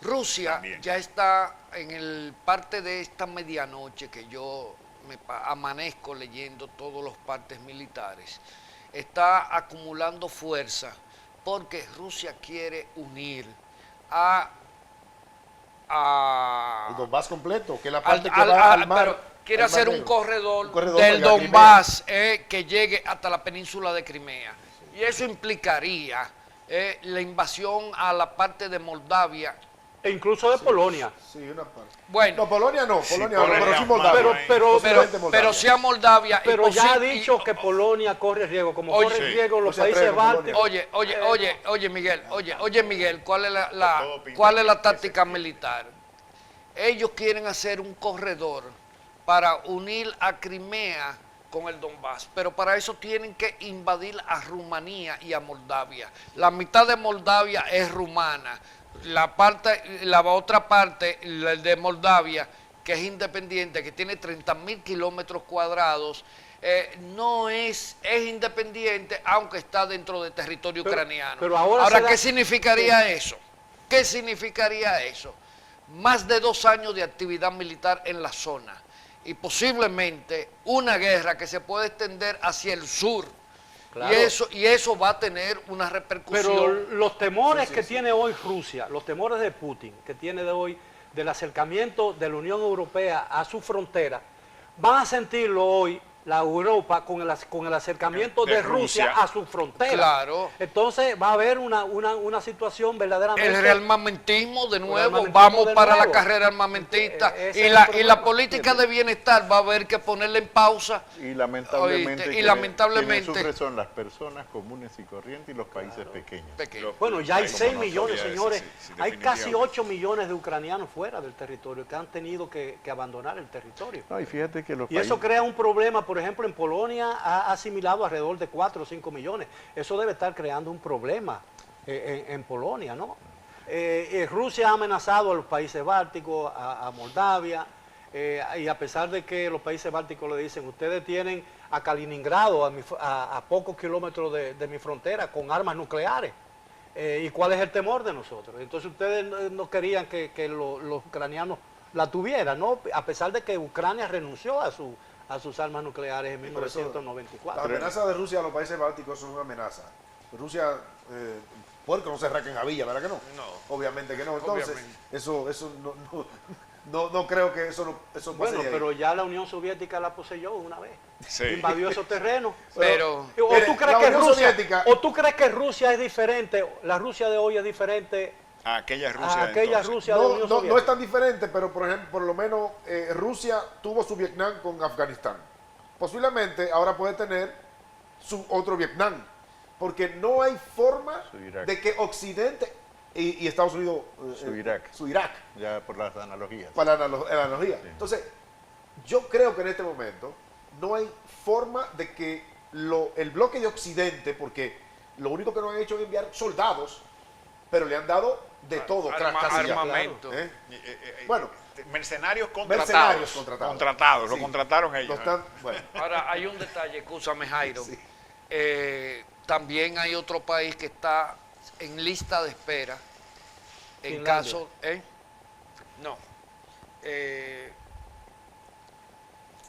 [SPEAKER 5] Rusia
[SPEAKER 3] También.
[SPEAKER 5] ya está en el parte de esta medianoche que yo amanezco leyendo todos los partes militares. Está acumulando fuerza porque Rusia quiere unir
[SPEAKER 4] El Donbass completo, que es la parte que va al mar.
[SPEAKER 5] pero quiere
[SPEAKER 4] al Mar
[SPEAKER 5] hacer un
[SPEAKER 4] Negro.
[SPEAKER 5] corredor,
[SPEAKER 4] Un corredor
[SPEAKER 5] del
[SPEAKER 4] para
[SPEAKER 5] Donbass que llegue hasta la península de Crimea. Y eso implicaría la invasión a la parte de Moldavia.
[SPEAKER 1] E incluso de Polonia.
[SPEAKER 4] Sí, una parte.
[SPEAKER 5] Bueno,
[SPEAKER 4] No, Polonia no, Polonia no,
[SPEAKER 3] Polonia
[SPEAKER 4] pero sí
[SPEAKER 3] no,
[SPEAKER 4] Moldavia.
[SPEAKER 1] pero-
[SPEAKER 5] pero si a Moldavia... y
[SPEAKER 1] Pero ya ha
[SPEAKER 5] posi- y-
[SPEAKER 1] dicho que Polonia corre riesgo, como
[SPEAKER 5] Oye,
[SPEAKER 1] corre
[SPEAKER 3] sí.
[SPEAKER 1] riesgo los
[SPEAKER 4] No se
[SPEAKER 1] países
[SPEAKER 4] atreve,
[SPEAKER 1] bálticos.
[SPEAKER 4] Polonia.
[SPEAKER 5] Oye, Miguel, ¿cuál es
[SPEAKER 3] Todo pinta
[SPEAKER 5] cuál es la
[SPEAKER 3] que
[SPEAKER 5] táctica militar? Ellos quieren hacer un corredor para unir a Crimea con el Donbass, pero para eso tienen que invadir a Rumanía y a Moldavia. La mitad de Moldavia es rumana, la otra parte, la de Moldavia, que es independiente, que tiene 30.000 kilómetros cuadrados, no es independiente, aunque está dentro del territorio
[SPEAKER 1] Pero-
[SPEAKER 5] ucraniano.
[SPEAKER 1] pero ahora se da-
[SPEAKER 5] ¿qué significaría eso? ¿Qué significaría eso? Más de 2 años de actividad militar en la zona y posiblemente una guerra que se puede extender hacia el sur.
[SPEAKER 1] Claro.
[SPEAKER 5] Y eso va a tener una repercusión.
[SPEAKER 1] Pero los temores que tiene hoy Rusia, los temores de Putin, que tiene de hoy del acercamiento de la Unión Europea a su frontera, van a sentirlo hoy la Europa con el acercamiento
[SPEAKER 3] De
[SPEAKER 1] de Rusia
[SPEAKER 3] Rusia.
[SPEAKER 1] a su frontera.
[SPEAKER 5] Claro.
[SPEAKER 1] Entonces va a haber una situación verdaderamente...
[SPEAKER 5] El rearmamentismo de nuevo,
[SPEAKER 1] armamentismo
[SPEAKER 5] vamos
[SPEAKER 1] de
[SPEAKER 5] para la
[SPEAKER 1] nuevo.
[SPEAKER 5] carrera armamentista
[SPEAKER 1] Ese
[SPEAKER 5] y
[SPEAKER 1] es
[SPEAKER 5] la,
[SPEAKER 1] el
[SPEAKER 5] y la
[SPEAKER 1] problema.
[SPEAKER 5] política de bienestar va a haber que ponerle en pausa.
[SPEAKER 2] Y lamentablemente,
[SPEAKER 5] Oíste, y
[SPEAKER 2] quienes
[SPEAKER 5] lamentablemente-
[SPEAKER 2] sufren son las personas comunes y corrientes y los países pequeños.
[SPEAKER 5] Pequeño.
[SPEAKER 1] Bueno, ya hay
[SPEAKER 3] Como
[SPEAKER 1] 6
[SPEAKER 3] no
[SPEAKER 1] millones,
[SPEAKER 3] sabía eso,
[SPEAKER 1] señores.
[SPEAKER 3] sí,
[SPEAKER 1] Hay casi
[SPEAKER 3] definitivamente.
[SPEAKER 1] 8 millones de ucranianos fuera del territorio que han tenido que abandonar el territorio.
[SPEAKER 2] No, y fíjate que los
[SPEAKER 1] Y eso
[SPEAKER 2] países...
[SPEAKER 1] crea un problema, por ejemplo, en Polonia ha asimilado alrededor de 4 o 5 millones. Eso debe estar creando un problema en Polonia, ¿no? Rusia ha amenazado a los países bálticos, a Moldavia, y a pesar de que los países bálticos le dicen, ustedes tienen a Kaliningrado, a pocos kilómetros de mi frontera, con armas nucleares. ¿Y cuál es el temor de nosotros? Entonces ustedes no querían que los ucranianos la tuvieran, ¿no? A pesar de que Ucrania renunció a sus armas nucleares en
[SPEAKER 4] Por eso, La
[SPEAKER 1] 1994.
[SPEAKER 4] amenaza de Rusia a los países bálticos es una amenaza. Rusia, puerco no se raca en Javilla, ¿verdad que no?
[SPEAKER 5] No.
[SPEAKER 4] Obviamente que no. Entonces,
[SPEAKER 5] Obviamente.
[SPEAKER 4] eso no creo que eso pase
[SPEAKER 1] Bueno,
[SPEAKER 4] de ahí.
[SPEAKER 1] pero ya la Unión Soviética la poseyó una vez.
[SPEAKER 3] Sí.
[SPEAKER 1] Invadió esos terrenos.
[SPEAKER 5] Pero
[SPEAKER 1] ¿O
[SPEAKER 4] mire,
[SPEAKER 1] tú crees
[SPEAKER 4] la
[SPEAKER 1] que
[SPEAKER 4] Unión
[SPEAKER 1] Rusia,
[SPEAKER 4] Soviética-
[SPEAKER 1] o tú crees que Rusia es diferente, la Rusia de hoy es diferente
[SPEAKER 3] A aquella Rusia
[SPEAKER 1] a
[SPEAKER 3] de
[SPEAKER 1] aquella
[SPEAKER 3] entonces.
[SPEAKER 1] Rusia de la Unión Soviética?
[SPEAKER 4] No es tan diferente, pero por ejemplo, por lo menos Rusia tuvo su Vietnam con Afganistán. Posiblemente ahora puede tener su otro Vietnam, porque no hay forma
[SPEAKER 2] Su Irak.
[SPEAKER 4] de que Occidente y Estados Unidos,
[SPEAKER 2] Su Irak. Ya por las analogías.
[SPEAKER 4] para la analogía. Entonces, yo creo que en este momento no hay forma de que el bloque de Occidente, porque lo único que no han hecho es enviar soldados, pero le han dado de todo, casi ya.
[SPEAKER 5] armamento.
[SPEAKER 4] ¿Eh? Bueno,
[SPEAKER 3] mercenarios contratados.
[SPEAKER 4] mercenarios contratados.
[SPEAKER 3] Contratados,
[SPEAKER 4] Sí.
[SPEAKER 3] lo contrataron ellos.
[SPEAKER 4] Lo están- bueno,
[SPEAKER 5] Ahora, hay un detalle, escúchame Jairo.
[SPEAKER 4] Sí.
[SPEAKER 5] También hay otro país que está en lista de espera. En
[SPEAKER 1] Finlandia.
[SPEAKER 5] caso. No.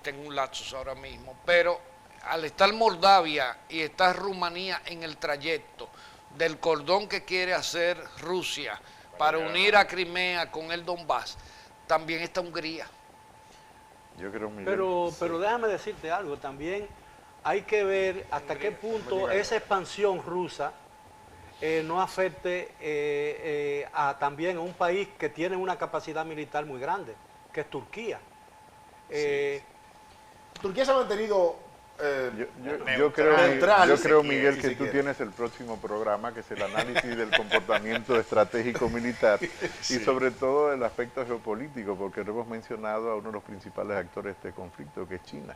[SPEAKER 5] Tengo un lapsus ahora mismo. Pero al estar Moldavia y estar Rumanía en el trayecto del cordón que quiere hacer Rusia para unir a Crimea con el Donbass, también está Hungría.
[SPEAKER 2] Yo creo, Miguel.
[SPEAKER 1] Pero déjame decirte algo, también hay que ver hasta qué punto esa expansión rusa no afecte también a un país que tiene una capacidad militar muy grande, que es Turquía.
[SPEAKER 4] Turquía se ha mantenido
[SPEAKER 2] Yo creo,
[SPEAKER 4] neutral,
[SPEAKER 2] yo
[SPEAKER 4] si
[SPEAKER 2] creo,
[SPEAKER 4] se quiere,
[SPEAKER 2] Miguel,
[SPEAKER 4] si
[SPEAKER 2] que
[SPEAKER 4] se
[SPEAKER 2] tú
[SPEAKER 4] quiere.
[SPEAKER 2] tienes el próximo programa, que es el análisis del comportamiento estratégico militar y sobre todo el aspecto geopolítico, porque lo hemos mencionado a uno de los principales actores de este conflicto, que es China.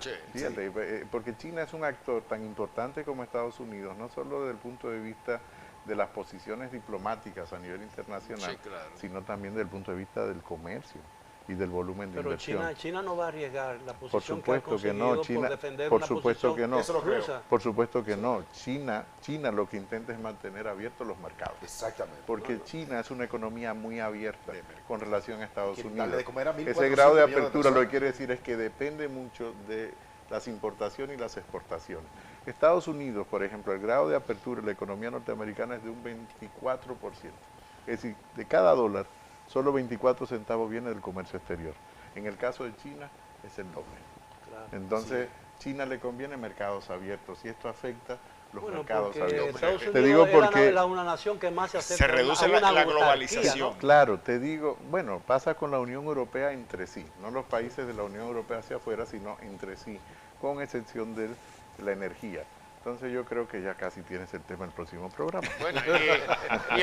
[SPEAKER 5] Sí.
[SPEAKER 2] Fíjate, porque China es un actor tan importante como Estados Unidos, no solo desde el punto de vista de las posiciones diplomáticas a nivel internacional,
[SPEAKER 5] Sí, claro.
[SPEAKER 2] sino también desde el punto de vista del comercio y del volumen de
[SPEAKER 1] Pero
[SPEAKER 2] inversión.
[SPEAKER 1] China no va a arriesgar la
[SPEAKER 2] Por
[SPEAKER 1] posición que ha
[SPEAKER 2] supuesto que
[SPEAKER 1] conseguido
[SPEAKER 2] no, China,
[SPEAKER 1] por defender
[SPEAKER 2] por
[SPEAKER 1] una
[SPEAKER 2] supuesto
[SPEAKER 1] posición
[SPEAKER 2] que no.
[SPEAKER 4] Eso lo creo.
[SPEAKER 1] rusa.
[SPEAKER 2] Por supuesto que no. China lo que intenta es mantener abiertos los mercados.
[SPEAKER 4] Exactamente.
[SPEAKER 2] Porque China es una economía muy abierta con relación a Estados
[SPEAKER 4] Quieren
[SPEAKER 2] Unidos.
[SPEAKER 4] darle de comer a
[SPEAKER 2] Ese
[SPEAKER 4] 1.400
[SPEAKER 2] grado de
[SPEAKER 4] millones de
[SPEAKER 2] apertura lo que
[SPEAKER 4] personas.
[SPEAKER 2] quiere decir es que depende mucho de las importaciones y las exportaciones. Estados Unidos, por ejemplo, el grado de apertura de la economía norteamericana es de un 24%. Es decir, de cada dólar, solo 24 centavos viene del comercio exterior. En el caso de China, es el doble.
[SPEAKER 1] Claro.
[SPEAKER 2] Entonces, China le conviene mercados abiertos y esto afecta los
[SPEAKER 1] Bueno,
[SPEAKER 2] mercados
[SPEAKER 1] porque
[SPEAKER 2] abiertos.
[SPEAKER 1] Estados
[SPEAKER 2] Te
[SPEAKER 1] Unidos
[SPEAKER 2] digo
[SPEAKER 1] es
[SPEAKER 2] porque,
[SPEAKER 1] una nación que más se acerca
[SPEAKER 3] Se reduce
[SPEAKER 1] a una
[SPEAKER 3] la
[SPEAKER 1] autarquía,
[SPEAKER 3] globalización.
[SPEAKER 1] ¿no?
[SPEAKER 2] claro, te digo, bueno, pasa con la Unión Europea entre sí, no los países de la Unión Europea hacia afuera, sino entre sí, con excepción de la energía. Entonces yo creo que ya casi tienes el tema del próximo programa.
[SPEAKER 5] Bueno, y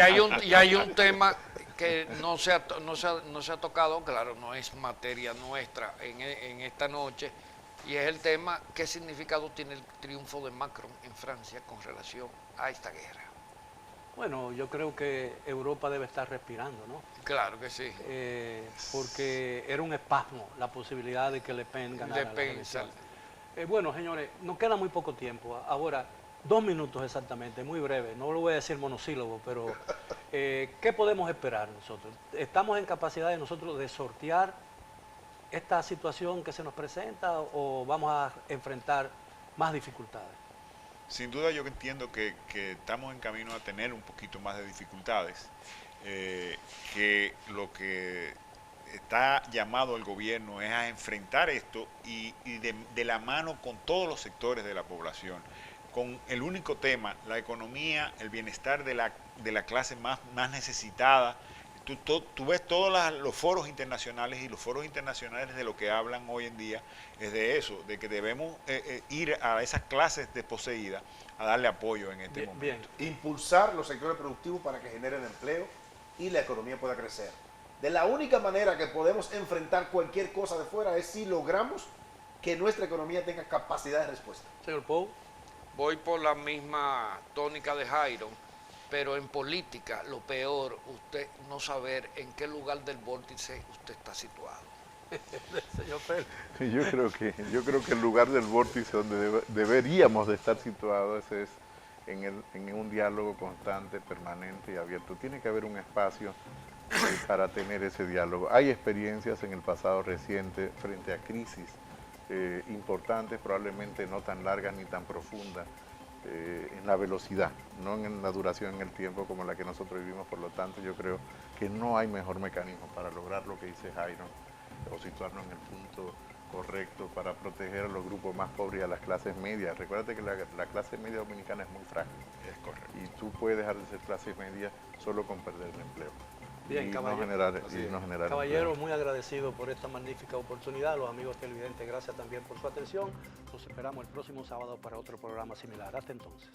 [SPEAKER 5] hay un tema que no se ha tocado, claro, no es materia nuestra en esta noche, y es el tema: ¿qué significado tiene el triunfo de Macron en Francia con relación a esta guerra?
[SPEAKER 1] Bueno, yo creo que Europa debe estar respirando, ¿no?
[SPEAKER 5] Claro que sí.
[SPEAKER 1] Porque era un espasmo la posibilidad de que Le Pen ganara
[SPEAKER 5] Le
[SPEAKER 1] las
[SPEAKER 5] Pen,
[SPEAKER 1] elecciones. Bueno, señores, nos queda muy poco tiempo. Ahora, 2 minutos exactamente, muy breve. No lo voy a decir monosílabo, pero ¿qué podemos esperar nosotros? ¿Estamos en capacidad de nosotros de sortear esta situación que se nos presenta o vamos a enfrentar más dificultades?
[SPEAKER 3] Sin duda yo entiendo que estamos en camino a tener un poquito más de dificultades, que lo que está llamado el gobierno es a enfrentar esto y de la mano con todos los sectores de la población, con el único tema, la economía, el bienestar de la clase más necesitada. Tú ves todos los foros internacionales, y los foros internacionales de lo que hablan hoy en día es de eso, de que debemos ir a esas clases desposeídas a darle apoyo en este momento.
[SPEAKER 1] Bien.
[SPEAKER 4] Impulsar los sectores productivos para que generen empleo y la economía pueda crecer. De la única manera que podemos enfrentar cualquier cosa de fuera es si logramos que nuestra economía tenga capacidad de respuesta.
[SPEAKER 1] Señor Pou.
[SPEAKER 5] Voy por la misma tónica de Jairo, pero en política lo peor, usted no saber en qué lugar del vórtice usted está situado.
[SPEAKER 1] Señor Pérez.
[SPEAKER 2] Yo creo que el lugar del vórtice donde deberíamos de estar situados es en un diálogo constante, permanente y abierto. Tiene que haber un espacio para tener ese diálogo. Hay experiencias en el pasado reciente frente a crisis importantes, probablemente no tan largas ni tan profundas, en la velocidad no en la duración en el tiempo como la que nosotros vivimos. Por lo tanto, yo creo que no hay mejor mecanismo para lograr lo que dice Jairo, o situarnos en el punto correcto para proteger a los grupos más pobres y a las clases medias. Recuérdate que la clase media dominicana es muy frágil.
[SPEAKER 3] Es correcto.
[SPEAKER 2] Y tú puedes dejar de ser clase media solo con perder el empleo.
[SPEAKER 1] Bien,
[SPEAKER 2] y
[SPEAKER 1] caballero.
[SPEAKER 2] no generar
[SPEAKER 1] Caballero,
[SPEAKER 2] empleo.
[SPEAKER 1] muy agradecido por esta magnífica oportunidad. Los amigos televidentes, gracias también por su atención. Los esperamos el próximo sábado para otro programa similar. Hasta entonces.